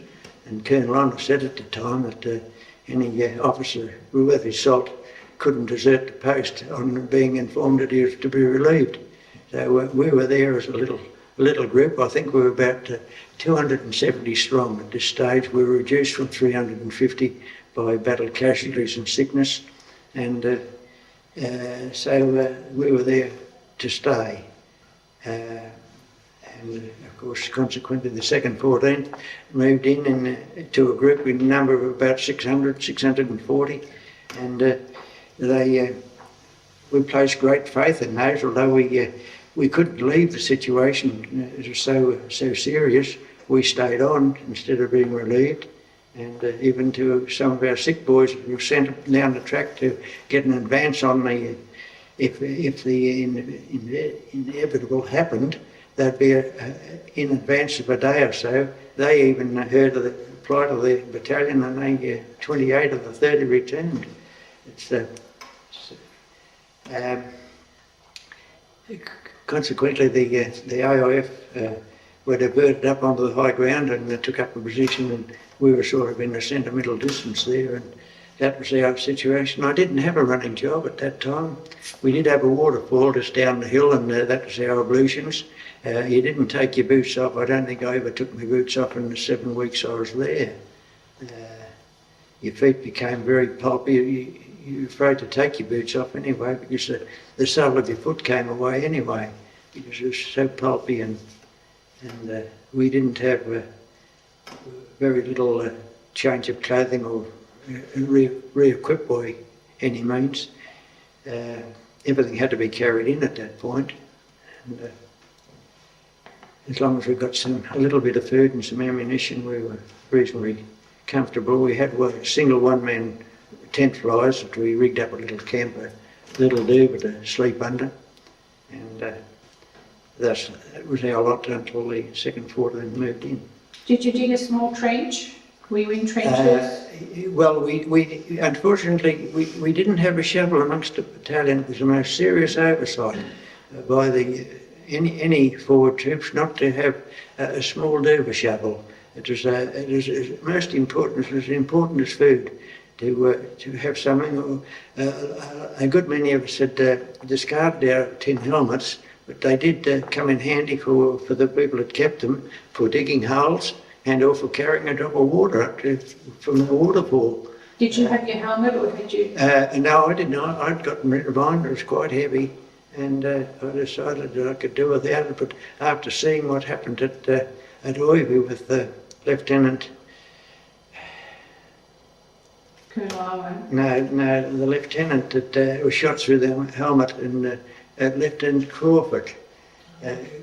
And Colonel Owen said at the time that any officer worth his salt couldn't desert the post on being informed that he was to be relieved. So we were there as a little group. I think we were about 270 strong at this stage. We were reduced from 350 by battle casualties and sickness, and So we were there to stay. And of course, consequently, the 2nd 14th moved in to a group in a number of about 600, 640, and we placed great faith in those, although we couldn't leave the situation. It was so serious. We stayed on instead of being relieved, and even to some of our sick boys, we were sent down the track to get an advance on the, if the inevitable happened, they'd be in advance of a day or so. They even heard of the plight of the battalion, and they 28 of the 30 returned. Consequently, the AIF were diverted up onto the high ground and took up a position, and we were sort of in the centre middle distance there, and that was our situation. I didn't have a running job at that time. We did have a waterfall just down the hill, and that was our ablutions. You didn't take your boots off. I don't think I ever took my boots off in the 7 weeks I was there. Your feet became very pulpy. You were afraid to take your boots off anyway, because the sole of your foot came away anyway, because it was so pulpy, and we didn't have very little change of clothing or re-equipped by any means. Everything had to be carried in at that point, and as long as we got a little bit of food and some ammunition, we were reasonably comfortable. We had a single one-man tent flies that we rigged up a little camp, a little doobah to sleep under, and that was our lot until the 2nd 14th moved in. Did you dig a small trench? Were you in trenches? Well, we unfortunately we didn't have a shovel amongst the battalion. It was the most serious oversight by any forward troops not to have a small doobah shovel. It was most important. It was as important as food to have something. A good many of us had discarded our tin helmets, but they did come in handy for the people that kept them, for digging holes and or for carrying a drop of water up from the waterfall. Did you have your helmet, or did you? No, I did not. I'd gotten rid of mine. It was quite heavy, and I decided that I could do without it. But after seeing what happened at Oivi with Lieutenant... Colonel Owen? No, the lieutenant that was shot through the helmet, and Lieutenant Crawford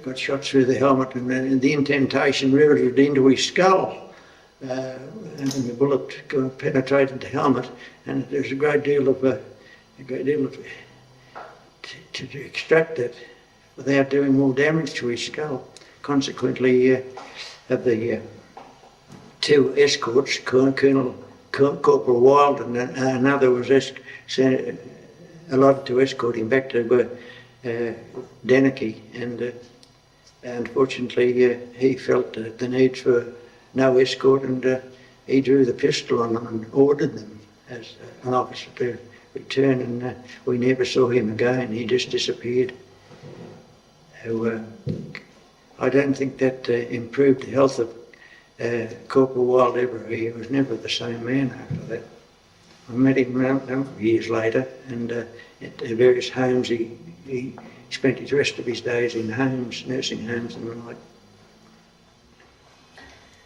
got shot through the helmet, and the indentation riveted into his skull, and the bullet penetrated the helmet, and there's a great deal of to extract it without doing more damage to his skull. Consequently, of the 2 escorts, Corporal Wild and another was allotted to escort him back to Deniki, and unfortunately he felt the need for no escort, and he drew the pistol on them and ordered them as an officer to return, and we never saw him again. He just disappeared. So, I don't think that improved the health of Corporal Wild ever. He was never the same man after that. I met him a number of years later, and at various homes. He spent the rest of his days in homes, nursing homes and the like.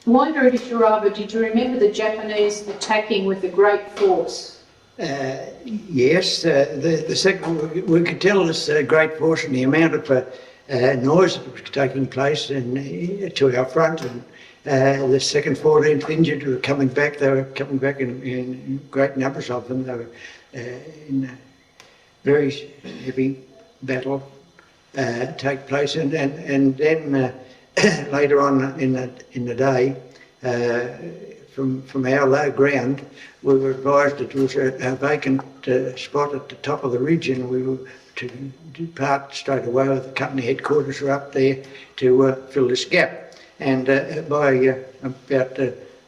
While you're at Ishirava, did you remember the Japanese attacking with a great force? Yes, the second, we could tell this great force and the amount of noise that was taking place to our front, and the 2nd 14th injured were coming back. They were coming back in great numbers of them. They were in a very heavy battle take place, and then later on in the day, from our low ground, we were advised that there was a vacant spot at the top of the ridge, and we were to depart straight away. The company headquarters were up there to fill this gap. And by about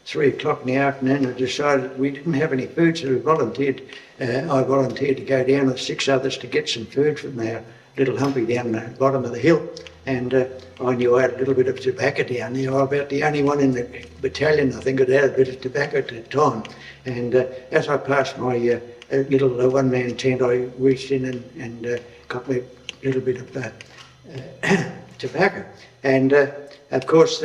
3 o'clock in the afternoon, I decided we didn't have any food, so we volunteered. I volunteered to go down with 6 others to get some food from our little humpy down the bottom of the hill. And I knew I had a little bit of tobacco down there. I was about the only one in the battalion, I think, that had a bit of tobacco at the time. And as I passed my little one-man tent, I reached in and got me a little bit of tobacco. And of course,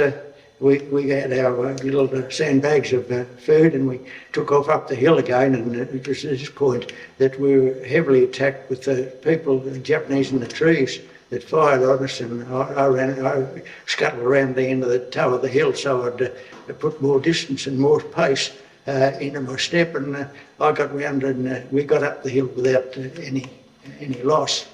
we had our little sandbags of food, and we took off up the hill again, and it was at this point that we were heavily attacked with people, the Japanese in the trees, that fired on us, and I scuttled around the end of the toe of the hill so I'd put more distance and more pace into my step, and I got round and we got up the hill without any loss.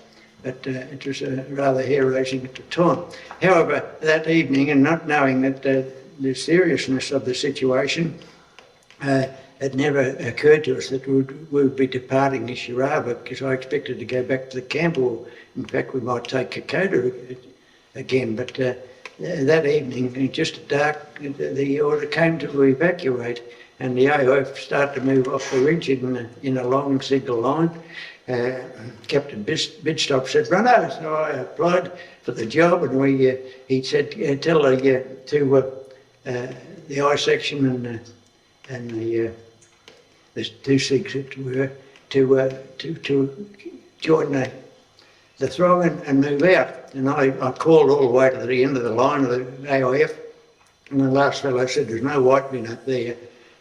But it was rather hair-raising at the time. However, that evening, and not knowing that the seriousness of the situation, it never occurred to us that we would be departing Ishirava, because I expected to go back to the camp, or in fact we might take Kokoda again. But that evening, just at dark, the order came to evacuate, and the AIF started to move off the ridge in a long single line. Captain Bidstop said, "Runner." So I applied for the job, and he said, "Tell the I section and the two six were to join the throng and move out." And I called all the way to the end of the line of the AIF, and the last fellow said, "There's no white men up there."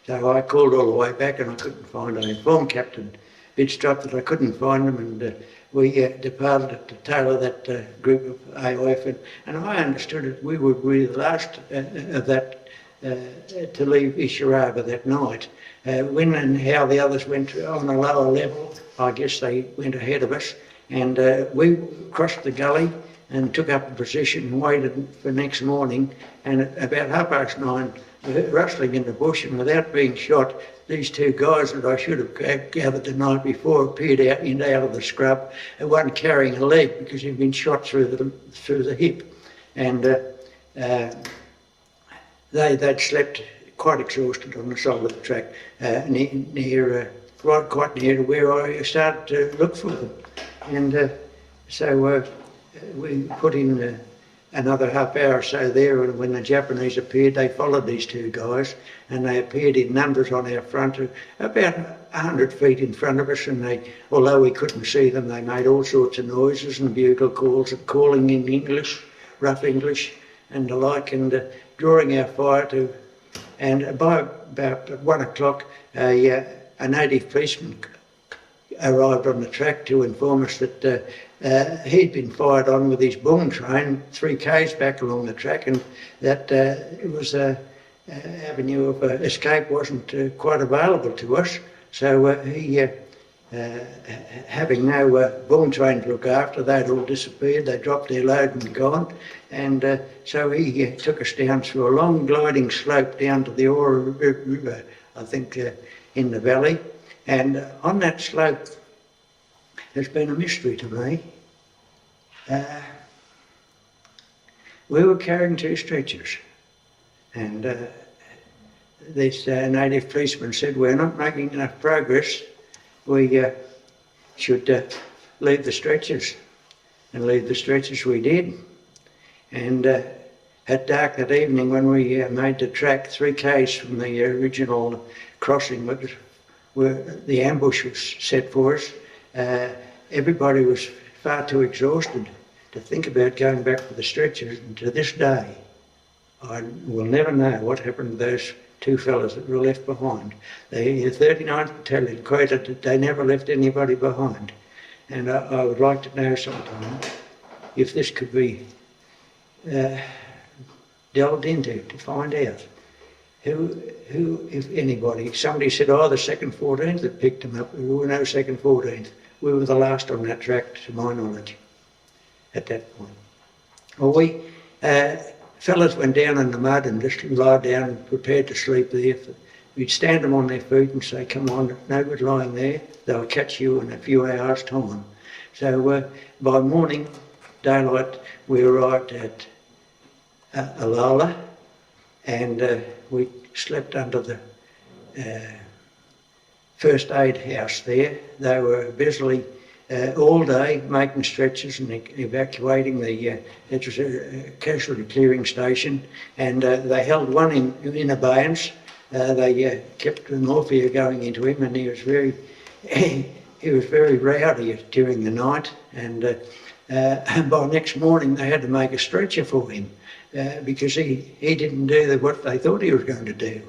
So I called all the way back, and I couldn't find them. I informed Captain Bidstop that I couldn't find them, and we departed at the tail of that group of AIF, and I understood that we would be the last of that to leave Ishirava that night. When and how the others went on a lower level, I guess they went ahead of us, and we crossed the gully and took up a position and waited for next morning, and at about 9:30, rustling in the bush, and without being shot, these two guys that I should have gathered the night before appeared out of the scrub, and one carrying a leg because he'd been shot through the hip, and they'd slept quite exhausted on the side of the track, quite near to where I started to look for them, and so we put in another half hour or so there, and when the Japanese appeared, they followed these two guys, and they appeared in numbers on our front, about 100 feet in front of us, and although we couldn't see them, they made all sorts of noises and bugle calls and calling in English, rough English and the like, and drawing our fire to, and by about 1 o'clock, a native policeman arrived on the track to inform us that he'd been fired on with his boom train 3 k's back along the track, and that it was avenue of escape wasn't quite available to us. So he, having no boom train to look after, they'd all disappeared, they dropped their load and gone, and so he took us down through a long gliding slope down to the Ora River, I think, in the valley. And on that slope, there's been a mystery to me. We were carrying 2 stretchers, and this native policeman said, "We're not making enough progress. We should leave the stretchers." And leave the stretchers we did. And at dark that evening, when we made the track 3 k's from the original crossing where the ambush was set for us, everybody was far too exhausted to think about going back for the stretchers, and to this day I will never know what happened to those 2 fellows that were left behind. The 39th Battalion quoted that they never left anybody behind, and I would like to know sometime if this could be delved into to find out who, if anybody. Somebody said, "Oh, the 2nd 14th that picked them up." There were no 2nd 14th. We were the last on that track, to my knowledge, at that point. Well, we fellas went down in the mud and just lie down and prepared to sleep there. We'd stand them on their feet and say, "Come on, no good lying there. They'll catch you in a few hours' time." So by morning, daylight, we arrived at Alala, and we slept under the first aid house there. They were busily all day making stretchers and evacuating the, it was a casualty clearing station, and they held one in abeyance. They kept morphia going into him, and he was very he was very rowdy during the night, and by next morning they had to make a stretcher for him because he didn't do what they thought he was going to do.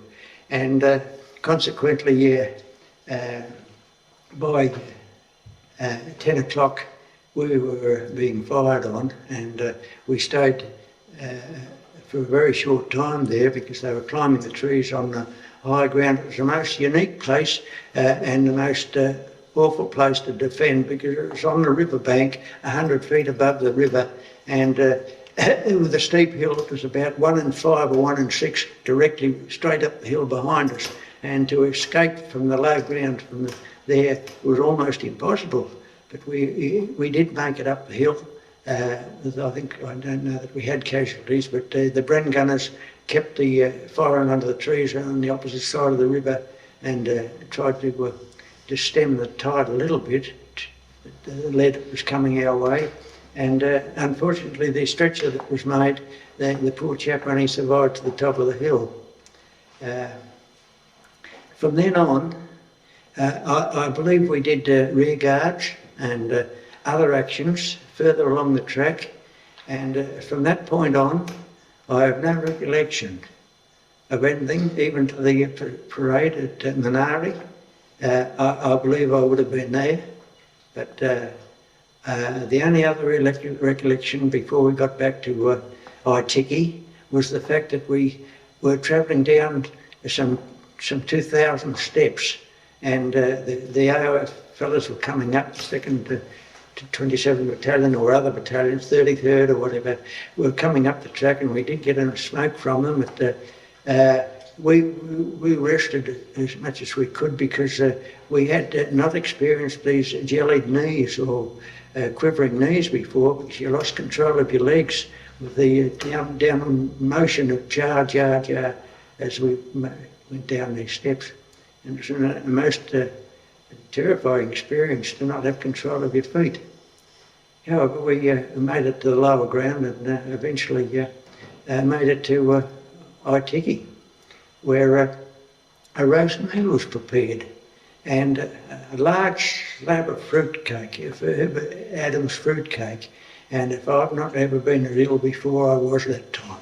And consequently, by 10 o'clock we were being fired on, and we stayed for a very short time there because they were climbing the trees on the high ground. It was the most unique place and the most awful place to defend because it was on the riverbank, 100 feet above the river, and with a steep hill. It was about 1 in 5 or 1 in 6 directly straight up the hill behind us, and to escape from the low ground from there was almost impossible. But we did make it up the hill. I don't know that we had casualties, but the Bren gunners kept the firing onto the trees on the opposite side of the river and tried to stem the tide a little bit. The lead was coming our way, and unfortunately the stretcher that was made, the poor chap only survived to the top of the hill. From then on, I believe we did rear guards and other actions further along the track, and from that point on I have no recollection of anything, even to the parade at Minari. I believe I would have been there, but the only other recollection before we got back to Aitiki was the fact that we were travelling down some 2,000 steps, and the AOF fellas were coming up, the 2nd to 27 Battalion or other battalions, 33rd or whatever, were coming up the track, and we did get a smoke from them. But we rested as much as we could because we had not experienced these jellied knees or quivering knees before, because you lost control of your legs with the down motion of jar as we went down these steps. And it was a most terrifying experience to not have control of your feet. However, we made it to the lower ground and eventually made it to Aitiki, where a roast meal was prepared and a large slab of fruitcake, Adam's fruitcake. And if I've not ever been as ill before, I was that time.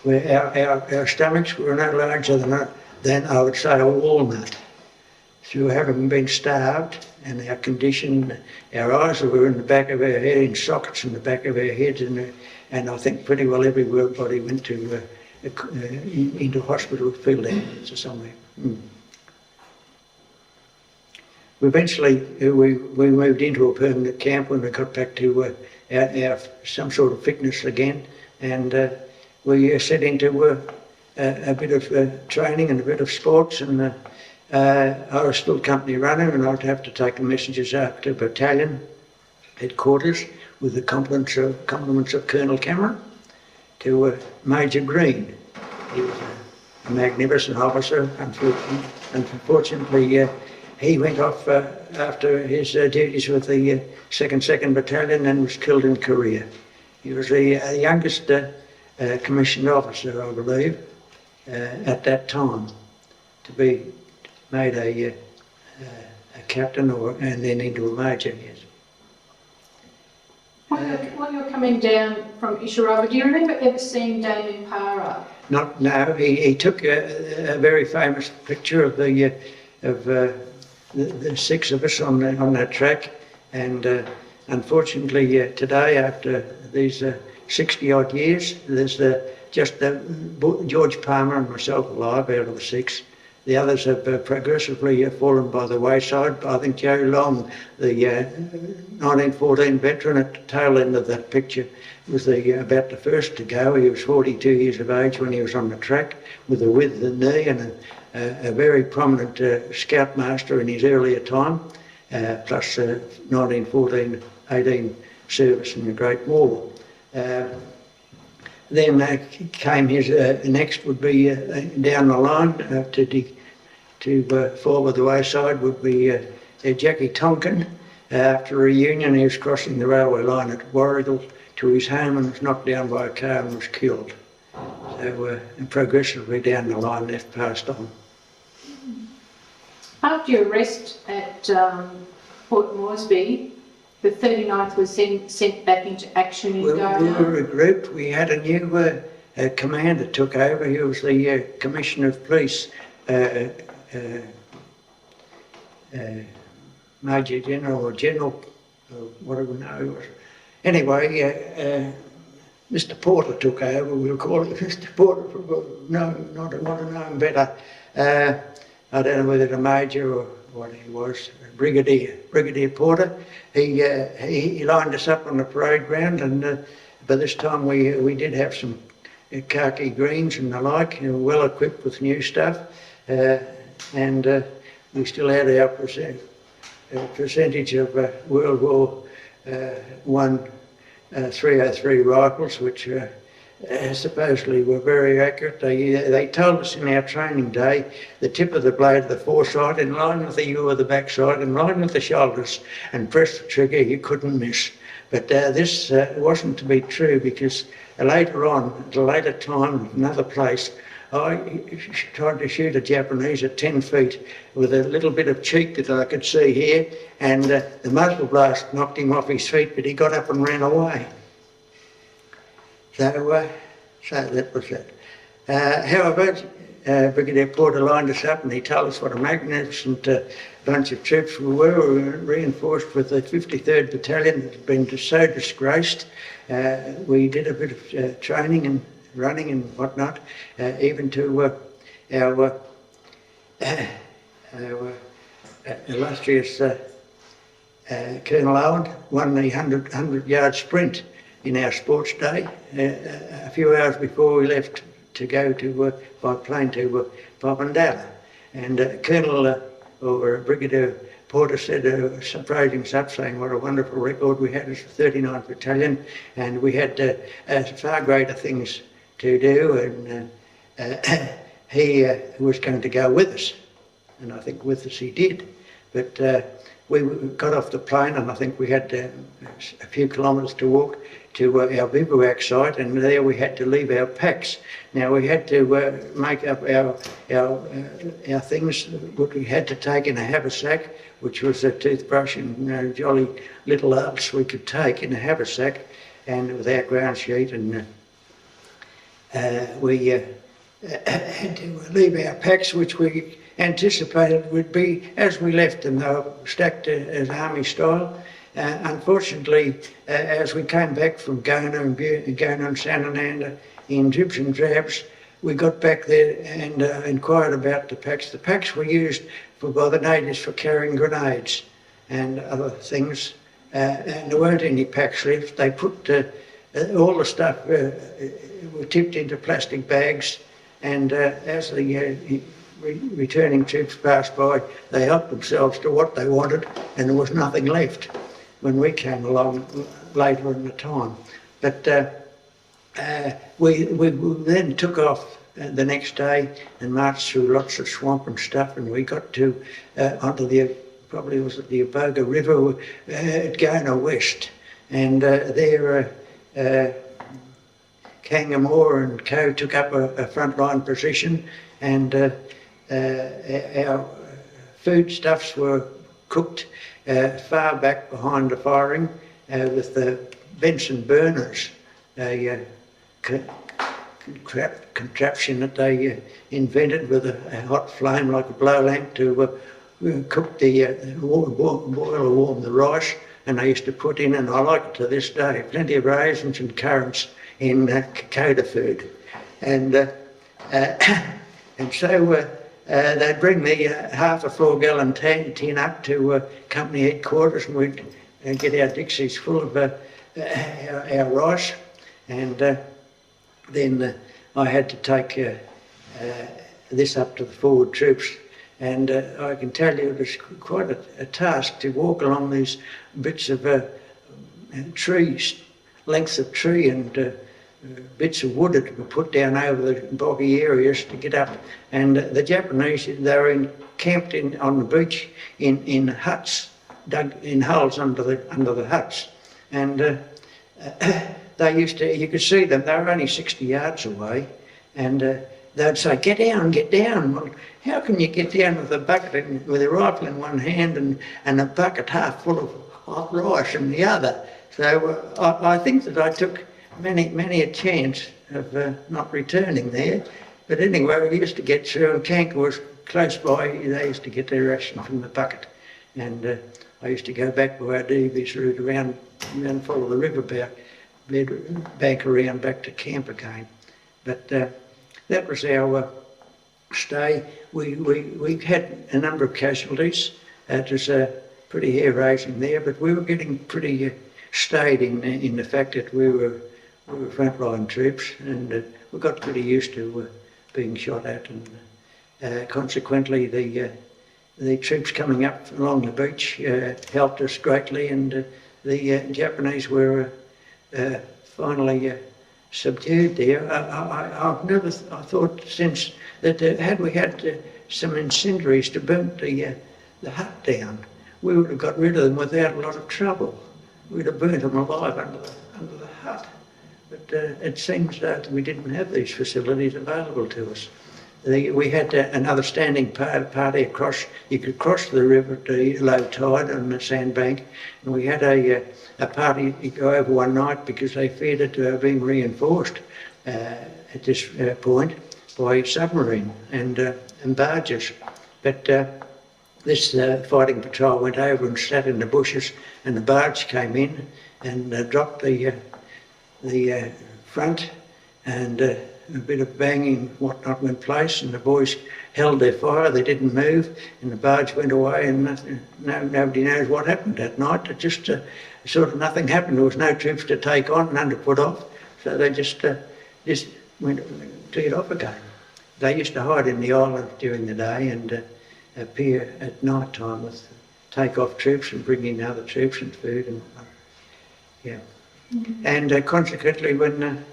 Where our stomachs were no larger than I would say a walnut. Through having been starved and our condition, our eyes were in the back of our head, in sockets in the back of our heads, and I think pretty well everybody went to into hospital with field ambulance or somewhere. Eventually we moved into a permanent camp when we got back to our some sort of fitness again, and we set into a bit of training and a bit of sports, and I was still company runner, and I'd have to take the messages up to battalion headquarters with the compliments of Colonel Cameron to Major Green. He was a magnificent officer. Unfortunately, he went off after his duties with the 2nd Battalion and was killed in Korea. He was the youngest commissioned officer, I believe, at that time, to be made a captain and then into a major, yes. When you're coming down from Isharaba, do you remember ever seeing Damien Para? No, he took a very famous picture of the 6 of us on that track, and unfortunately today, after these 60 odd years, there's just George Palmer and myself alive out of the 6. The others have progressively fallen by the wayside. I think Joe Long, the 1914 veteran at the tail end of that picture, was about the first to go. He was 42 years of age when he was on the track with a withered knee, and a very prominent scoutmaster in his earlier time, plus 1914-18 service in the Great War. Then came his next would be down the line to fall by the wayside would be Jackie Tonkin. After a reunion, he was crossing the railway line at Warrigal to his home and was knocked down by a car and was killed. So progressively down the line, they've passed on. After your arrest at Port Moresby, the 39th was sent back into action in Gona. We were regrouped. We had a new commander took over. He was the Commissioner of Police, Major General or General, whatever he was. Anyway, Mr. Porter took over. We'll call it Mr. Porter. No, not I want to know him better. I don't know whether a major or what he was, Brigadier Porter. He lined us up on the parade ground, and by this time we did have some khaki greens and the like, well equipped with new stuff, and we still had our percentage of World War I 303 rifles, which supposedly were very accurate. They told us in our training day the tip of the blade of the foresight in line with the U of the backside, in line with the shoulders, and press the trigger, you couldn't miss. But this wasn't to be true, because later on, at a later time, another place, I tried to shoot a Japanese at 10 feet with a little bit of cheek that I could see here, and the muzzle blast knocked him off his feet, but he got up and ran away. So that was it. However, Brigadier Porter lined us up and he told us what a magnificent bunch of troops we were. We were reinforced with the 53rd Battalion that had been so disgraced. We did a bit of training and running and whatnot, even to our illustrious Colonel Owen won the 100-yard sprint in our sports day a few hours before we left to go to by plane to Papua. And Colonel or Brigadier Porter said, praising us up, saying what a wonderful record we had as the 39th Battalion, and we had far greater things to do, and he was going to go with us, and I think with us he did. But we got off the plane, and I think we had a few kilometres to walk to our bivouac site, and there we had to leave our packs. Now we had to make up our things, what we had to take in a haversack, which was a toothbrush and jolly little else we could take in a haversack, and with our ground sheet, and we had to leave our packs, which we anticipated would be as we left them. They were stacked as army style. Unfortunately, as we came back from Gona and Sanananda in dribs and drabs, we got back there and inquired about the packs. The packs were used by the natives for carrying grenades and other things, and there weren't any packs left. They put all the stuff were tipped into plastic bags, and as the returning troops passed by, they helped themselves to what they wanted, and there was nothing left when we came along later in the time. But we then took off the next day and marched through lots of swamp and stuff, and we got to onto the, probably was it the Efogi River at Gona West, and there Kangamore and Co took up a frontline position, and our foodstuffs were cooked far back behind the firing with the Benson burners, a contraption that they invented with a hot flame like a blow lamp to cook the boil or warm the rice, and they used to put in, and I like it to this day, plenty of raisins and currants in Kokoda food, and so they'd bring the half a 4-gallon tin up to company headquarters, and we'd get our dixies full of our rice, and then I had to take this up to the forward troops, and I can tell you it was quite a task to walk along these bits of trees, lengths of tree and bits of wood that were put down over the boggy areas to get up, and the Japanese, they were camped on the beach in huts, dug in holes under the huts, and they used to, you could see them, they were only 60 yards away, and they'd say, get down. Well, how can you get down with a bucket, with a rifle in one hand and a bucket half full of hot rice in the other? So I think that I took many a chance of not returning there. But anyway, we used to get through, and Kanka was close by. They used to get their ration from the bucket. And I used to go back by our DV's route around follow the river back around back to camp again. But that was our stay. We had a number of casualties. It was pretty hair-raising there, but we were getting pretty stayed in the fact that we were frontline troops, and we got pretty used to being shot at, and consequently the troops coming up along the beach helped us greatly, and the Japanese were finally subdued there. I thought since that had we had some incendiaries to burn the hut down, we would have got rid of them without a lot of trouble. We'd have burnt them alive under the hut. But it seems that we didn't have these facilities available to us. We had another standing party across. You could cross the river to low tide on the sandbank, and we had a party go over one night because they feared it being reinforced at this point by submarine and barges. But this fighting patrol went over and sat in the bushes, and the barge came in and dropped the front, and a bit of banging whatnot went place, and the boys held their fire. They didn't move, and the barge went away, and nobody knows what happened that night. It just sort of nothing happened. There was no troops to take on, none to put off, so they just went teed off again. They used to hide in the island during the day and appear at night time with take-off troops and bring in other troops and food and yeah. And consequently, when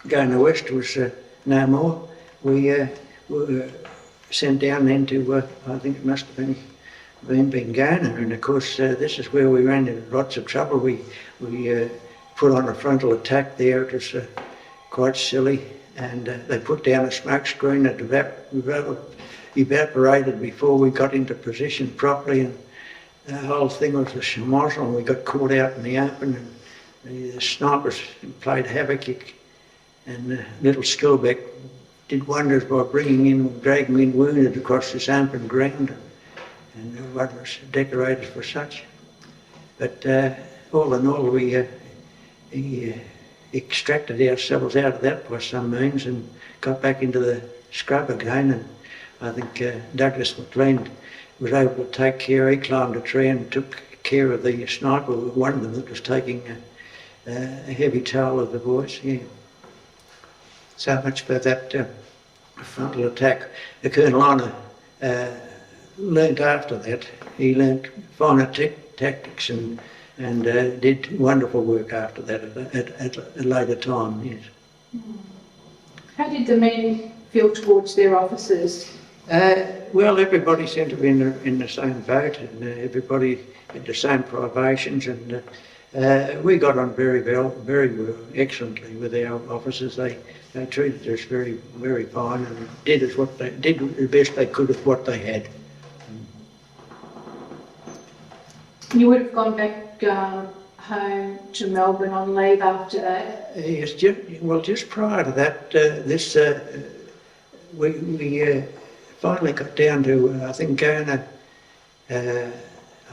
Gona West was no more, we were sent down then to, I think it must have been Gona, and of course this is where we ran into lots of trouble. We put on a frontal attack there. It was quite silly, and they put down a smoke screen that evaporated before we got into position properly, and the whole thing was a schmozzle, and we got caught out in the open, and the snipers played havoc, and little Skilbeck did wonders by dragging in wounded across this open ground, and one was decorated for such. But all in all, we extracted ourselves out of that by some means and got back into the scrub again, and I think Douglas McLean was able to take care. He climbed a tree and took care of the sniper, one of them that was taking a heavy toll of the boys. Yeah. So much for that frontal attack. The Colonel Honour learnt after that. He learnt finer tactics and did wonderful work after that at a later time. Yes. How did the men feel towards their officers? Well, everybody seemed to be in the same boat, and everybody had the same privations, and we got on very well, excellently with our officers. They treated us very, very fine, and did the best they could with what they had. You would have gone back home to Melbourne on leave after that? Yes, just prior to that, we finally got down to, I think, Gona.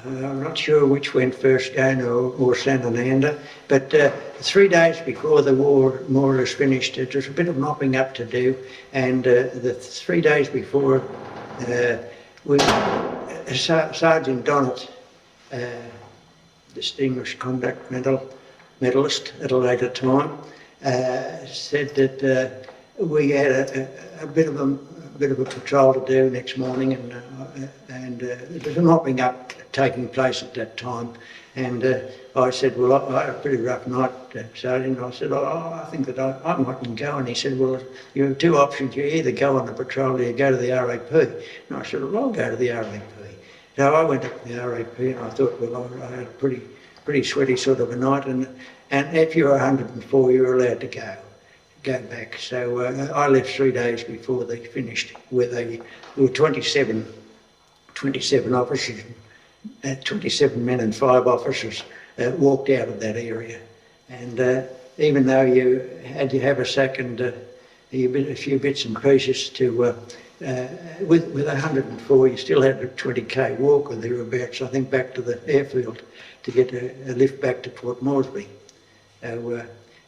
I'm not sure which went first, Gona or Sanananda, but 3 days before the war more or less finished, there was a bit of mopping up to do, and the 3 days before, Sergeant Donald, Distinguished Conduct Medalist at a later time, said that we had a bit of a patrol to do next morning, and there was a mopping up taking place at that time, and I said, well, I had a pretty rough night, Sergeant. I said, I think that I mightn't go, and he said, well, you have two options. You either go on the patrol or you go to the RAP. And I said, well, I'll go to the RAP. So I went up to the RAP, and I thought, well, I had a pretty sweaty sort of a night, and if you're 104, you're allowed to go. go back. So I left 3 days before they finished. There were 27 officers, 27 men and 5 officers walked out of that area. And even though you had to have a second, a few bits and pieces to, with 104, you still had a 20k walk or thereabouts, I think, back to the airfield to get a lift back to Port Moresby. So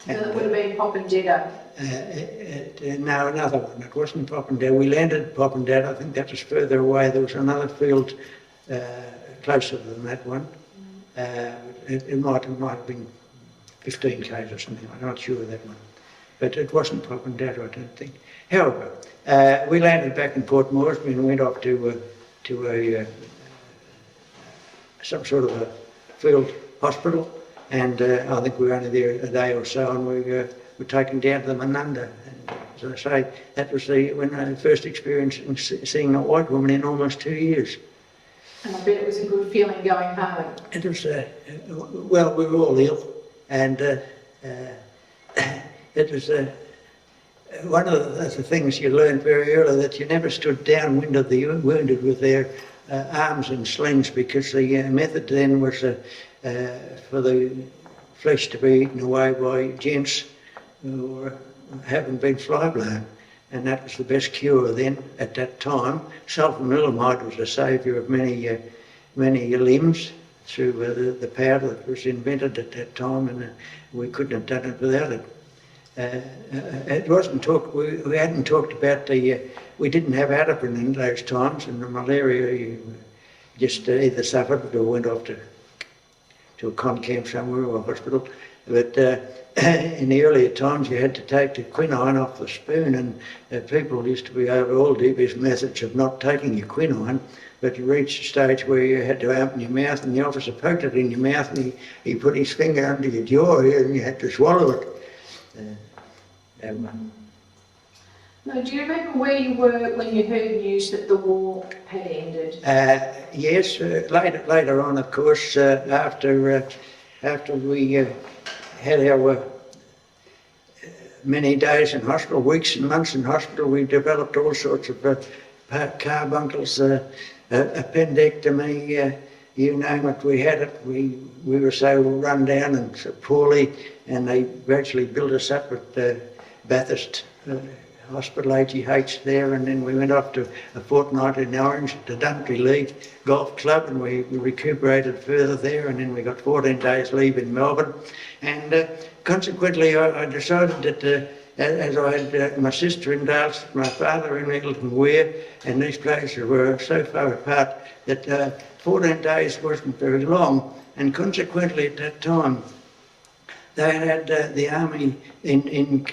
that would have been Papua. No, another one. It wasn't Papua. We landed at Papua. I think that was further away. There was another field closer than that one. It might have been 15 k's or something. I'm not sure of that one. But it wasn't Papua, I don't think. However, we landed back in Port Moresby and went off to some sort of a field hospital. And I think we were only there a day or so, and we were taken down to the Sanananda. And as I say, that was when I first experienced seeing a white woman in almost 2 years. And I bet it was a good feeling going home. It was, well, we were all ill, and it was one of the things you learned very early, that you never stood downwind of the wounded with their arms in slings, because the method then was for the flesh to be eaten away by gents who haven't been fly blown. And that was the best cure then at that time. Sulphanilamide was the saviour of many limbs through the powder that was invented at that time, and we couldn't have done it without it. It wasn't talked. We hadn't talked about we didn't have adequate in those times, and the malaria you just either suffered it or went off to a con camp somewhere or a hospital. But in the earlier times you had to take the quinine off the spoon, and people used to be over all dubious methods of not taking your quinine, but you reached a stage where you had to open your mouth, and the officer poked it in your mouth, and he put his finger under your jaw and you had to swallow it. Now, do you remember where you were when you heard news that the war had ended? Yes, later on, of course, after we had our many days in hospital, weeks and months in hospital, we developed all sorts of carbuncles, appendectomy, you name it, we had it. We were so run down and so poorly, and they gradually built us up at Bathurst Hospital, AGH there, and then we went off to a fortnight in Orange at the Dundry League Golf Club, and we recuperated further there, and then we got 14 days leave in Melbourne. And consequently I decided that as I had my sister in Darley, my father in Eagleton Weir, and these places were so far apart that 14 days wasn't very long, and consequently at that time they had the army in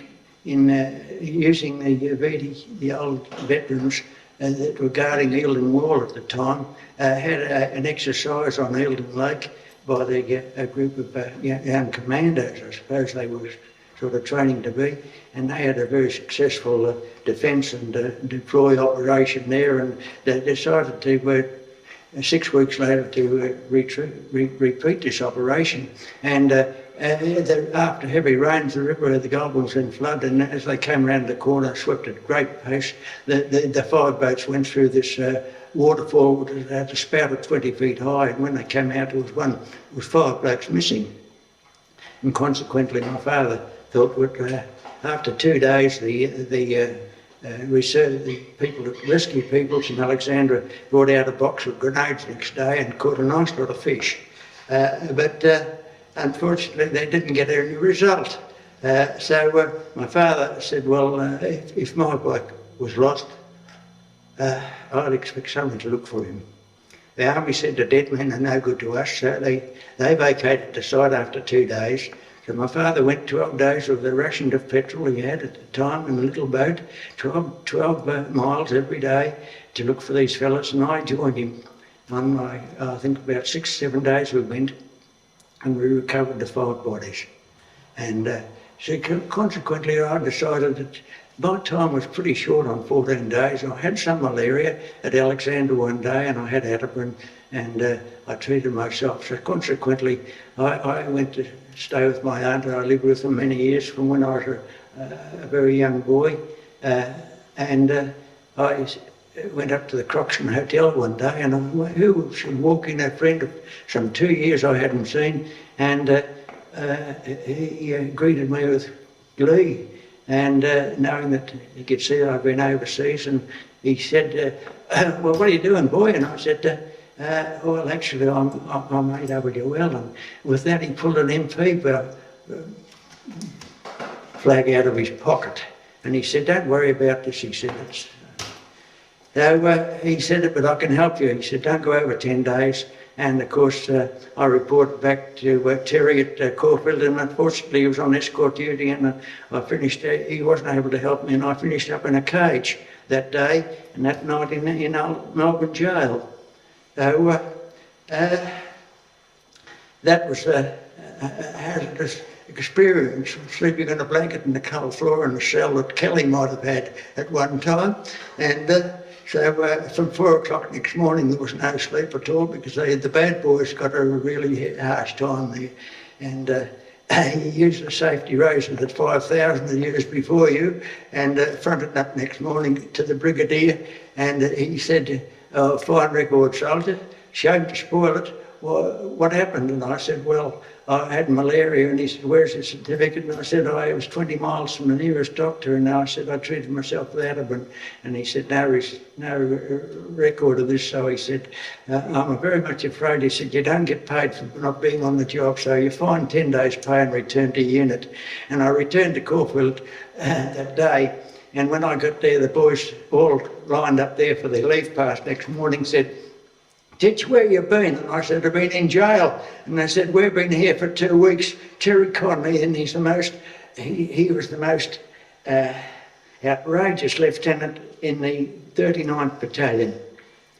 using the old veterans that were guarding Eildon Wall at the time, had an exercise on Eildon Lake by a group of young commandos, I suppose they were sort of training to be, and they had a very successful defence and deploy operation there, and they decided to 6 weeks later to repeat this operation. And after heavy rains, the river of the Goulburn was in flood, and as they came round the corner, swept at great pace, the 5 boats went through this waterfall which had a spout of 20 feet high, and when they came out, there was 5 blokes missing. And consequently, my father thought that after 2 days, the people that rescue people in Alexandra brought out a box of grenades next day and caught a nice lot of fish. But unfortunately, they didn't get any result. So my father said, well, if my bloke was lost, I'd expect someone to look for him. The army said the dead men are no good to us, so they vacated the site after 2 days. So my father went 12 days with the ration of petrol he had at the time in a little boat, 12 miles every day to look for these fellas, and I joined him on I think about 6 or 7 days we went, and we recovered the 5 bodies. And so consequently I decided that my time was pretty short on 14 days. I had some malaria at Alexandra one day, and I had heparin, and I treated myself. So consequently I went to stay with my aunt, and I lived with them many years from when I was a very young boy, and I went up to the Croxton Hotel one day, and who should walk in, a friend of some 2 years I hadn't seen, and he greeted me with glee, and knowing that he could see I'd been overseas, and he said, well, what are you doing, boy? And I said, well, actually, I'm AWL, and with that he pulled an MP flag out of his pocket, and he said, don't worry about this, he said, it's... So he said, but I can help you. He said, don't go over 10 days. And of course, I reported back to Terry at Caulfield, and unfortunately he was on escort duty, and I finished, he wasn't able to help me, and I finished up in a cage that day and that night in Melbourne jail. So that was a hazardous experience, sleeping on a blanket in the cold floor in a cell that Kelly might have had at one time. And so from 4 o'clock next morning there was no sleep at all, because the bad boys got a really harsh time there. And he used a safety razor that 5,000 had used before you, and fronted up next morning to the brigadier, and he said, oh, fine record, soldier, shame to spoil it. What happened? And I said, well, I had malaria. And he said, where's the certificate? And I said, I was 20 miles from the nearest doctor, and I said, I treated myself with Ativan. And he said, no record of this. So he said, I'm very much afraid. He said, you don't get paid for not being on the job, so you find 10 days pay and return to your unit. And I returned to Caulfield that day, and when I got there, the boys all lined up there for their leave pass next morning, said, Titch, where you been? And I said, I've been in jail. And they said, we've been here for 2 weeks. Terry Conley, and he's the most, he was the most outrageous lieutenant in the 39th Battalion.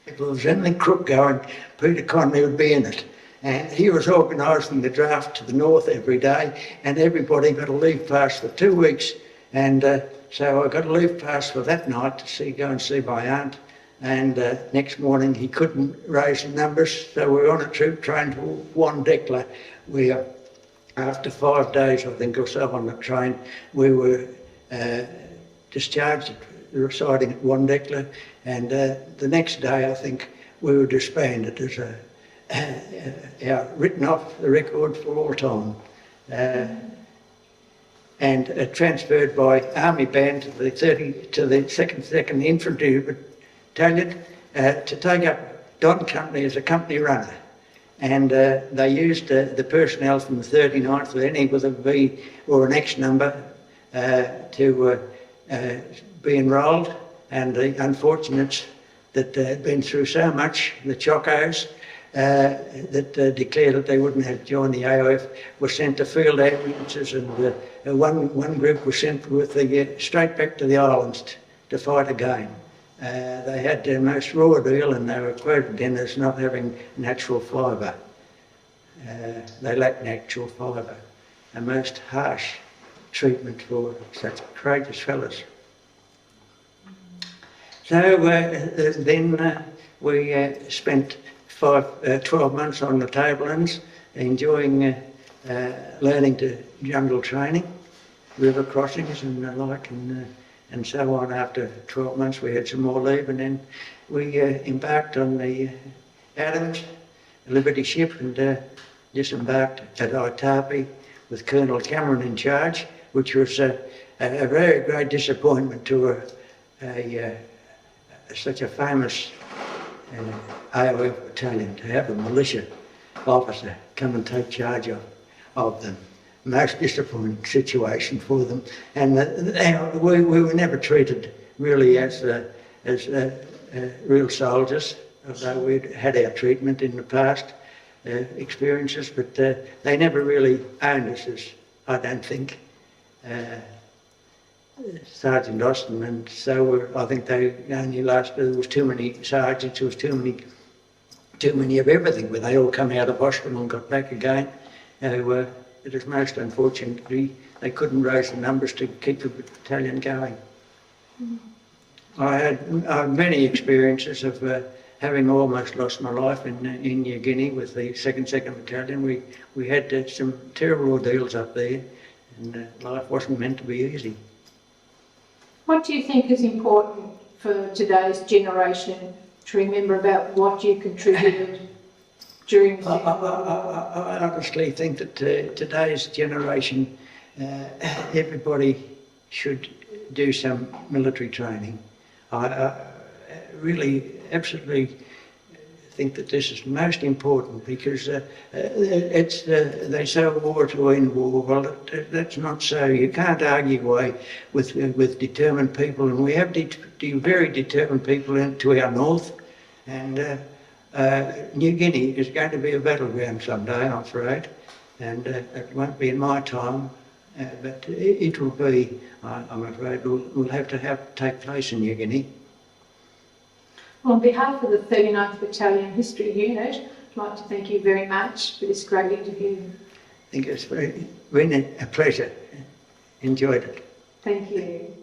If there was anything crook going, Peter Conley would be in it. And he was organising the draft to the north every day, and everybody got a leave pass for 2 weeks. And so I got a leave pass for that night to go and see my aunt. And next morning he couldn't raise the numbers, so we were on a troop train to Wandekla. We, after 5 days, I think, or so on the train, we were discharged, residing at Wandekla, and the next day I think we were disbanded as written off the record for all time, and transferred by Army Band to the 2nd Infantry Battalion to take up Don Company as a company runner. And they used the personnel from the 39th, any with a V or an X number, to be enrolled. And the unfortunates that had been through so much, the chocos, that declared that they wouldn't have joined the AOF, were sent to field ambulances, and one group was sent with straight back to the islands to fight again. They had their most raw deal, and they were quoted then as not having natural fibre. They lacked natural fibre. A most harsh treatment for such courageous fellas. So then we spent 12 months on the tablelands, enjoying learning to jungle training, river crossings and the like, and so on. After 12 months we had some more leave, and then we embarked on the Adams Liberty ship and disembarked at Aitapi with Colonel Cameron in charge, which was a very great disappointment to such a famous AOF battalion, to have a militia officer come and take charge of them. Most disappointing situation for them, and we were never treated really as real soldiers, although we'd had our treatment in the past experiences, but they never really owned us as, I don't think, Sergeant Austin, and so I think they only lasted. There was too many sergeants, there was too many of everything, where they all come out of hospital and got back again. It was most unfortunate they couldn't raise the numbers to keep the battalion going. I had many experiences of having almost lost my life in New Guinea with the 2nd Battalion. We had some terrible ordeals up there. and life wasn't meant to be easy. What do you think is important for today's generation to remember about what you contributed during the Second World War? I honestly think that today's generation, everybody should do some military training. I really absolutely think that this is most important, because they say war to end war. Well, that's not so. You can't argue away with determined people, and we have very determined people to our north, and New Guinea is going to be a battleground someday, I'm afraid, and it won't be in my time, but it will be. I'm afraid will have to take place in New Guinea. On behalf of the 39th Battalion History Unit, I'd like to thank you very much for this great interview. I think it's been a pleasure. Enjoyed it. Thank you.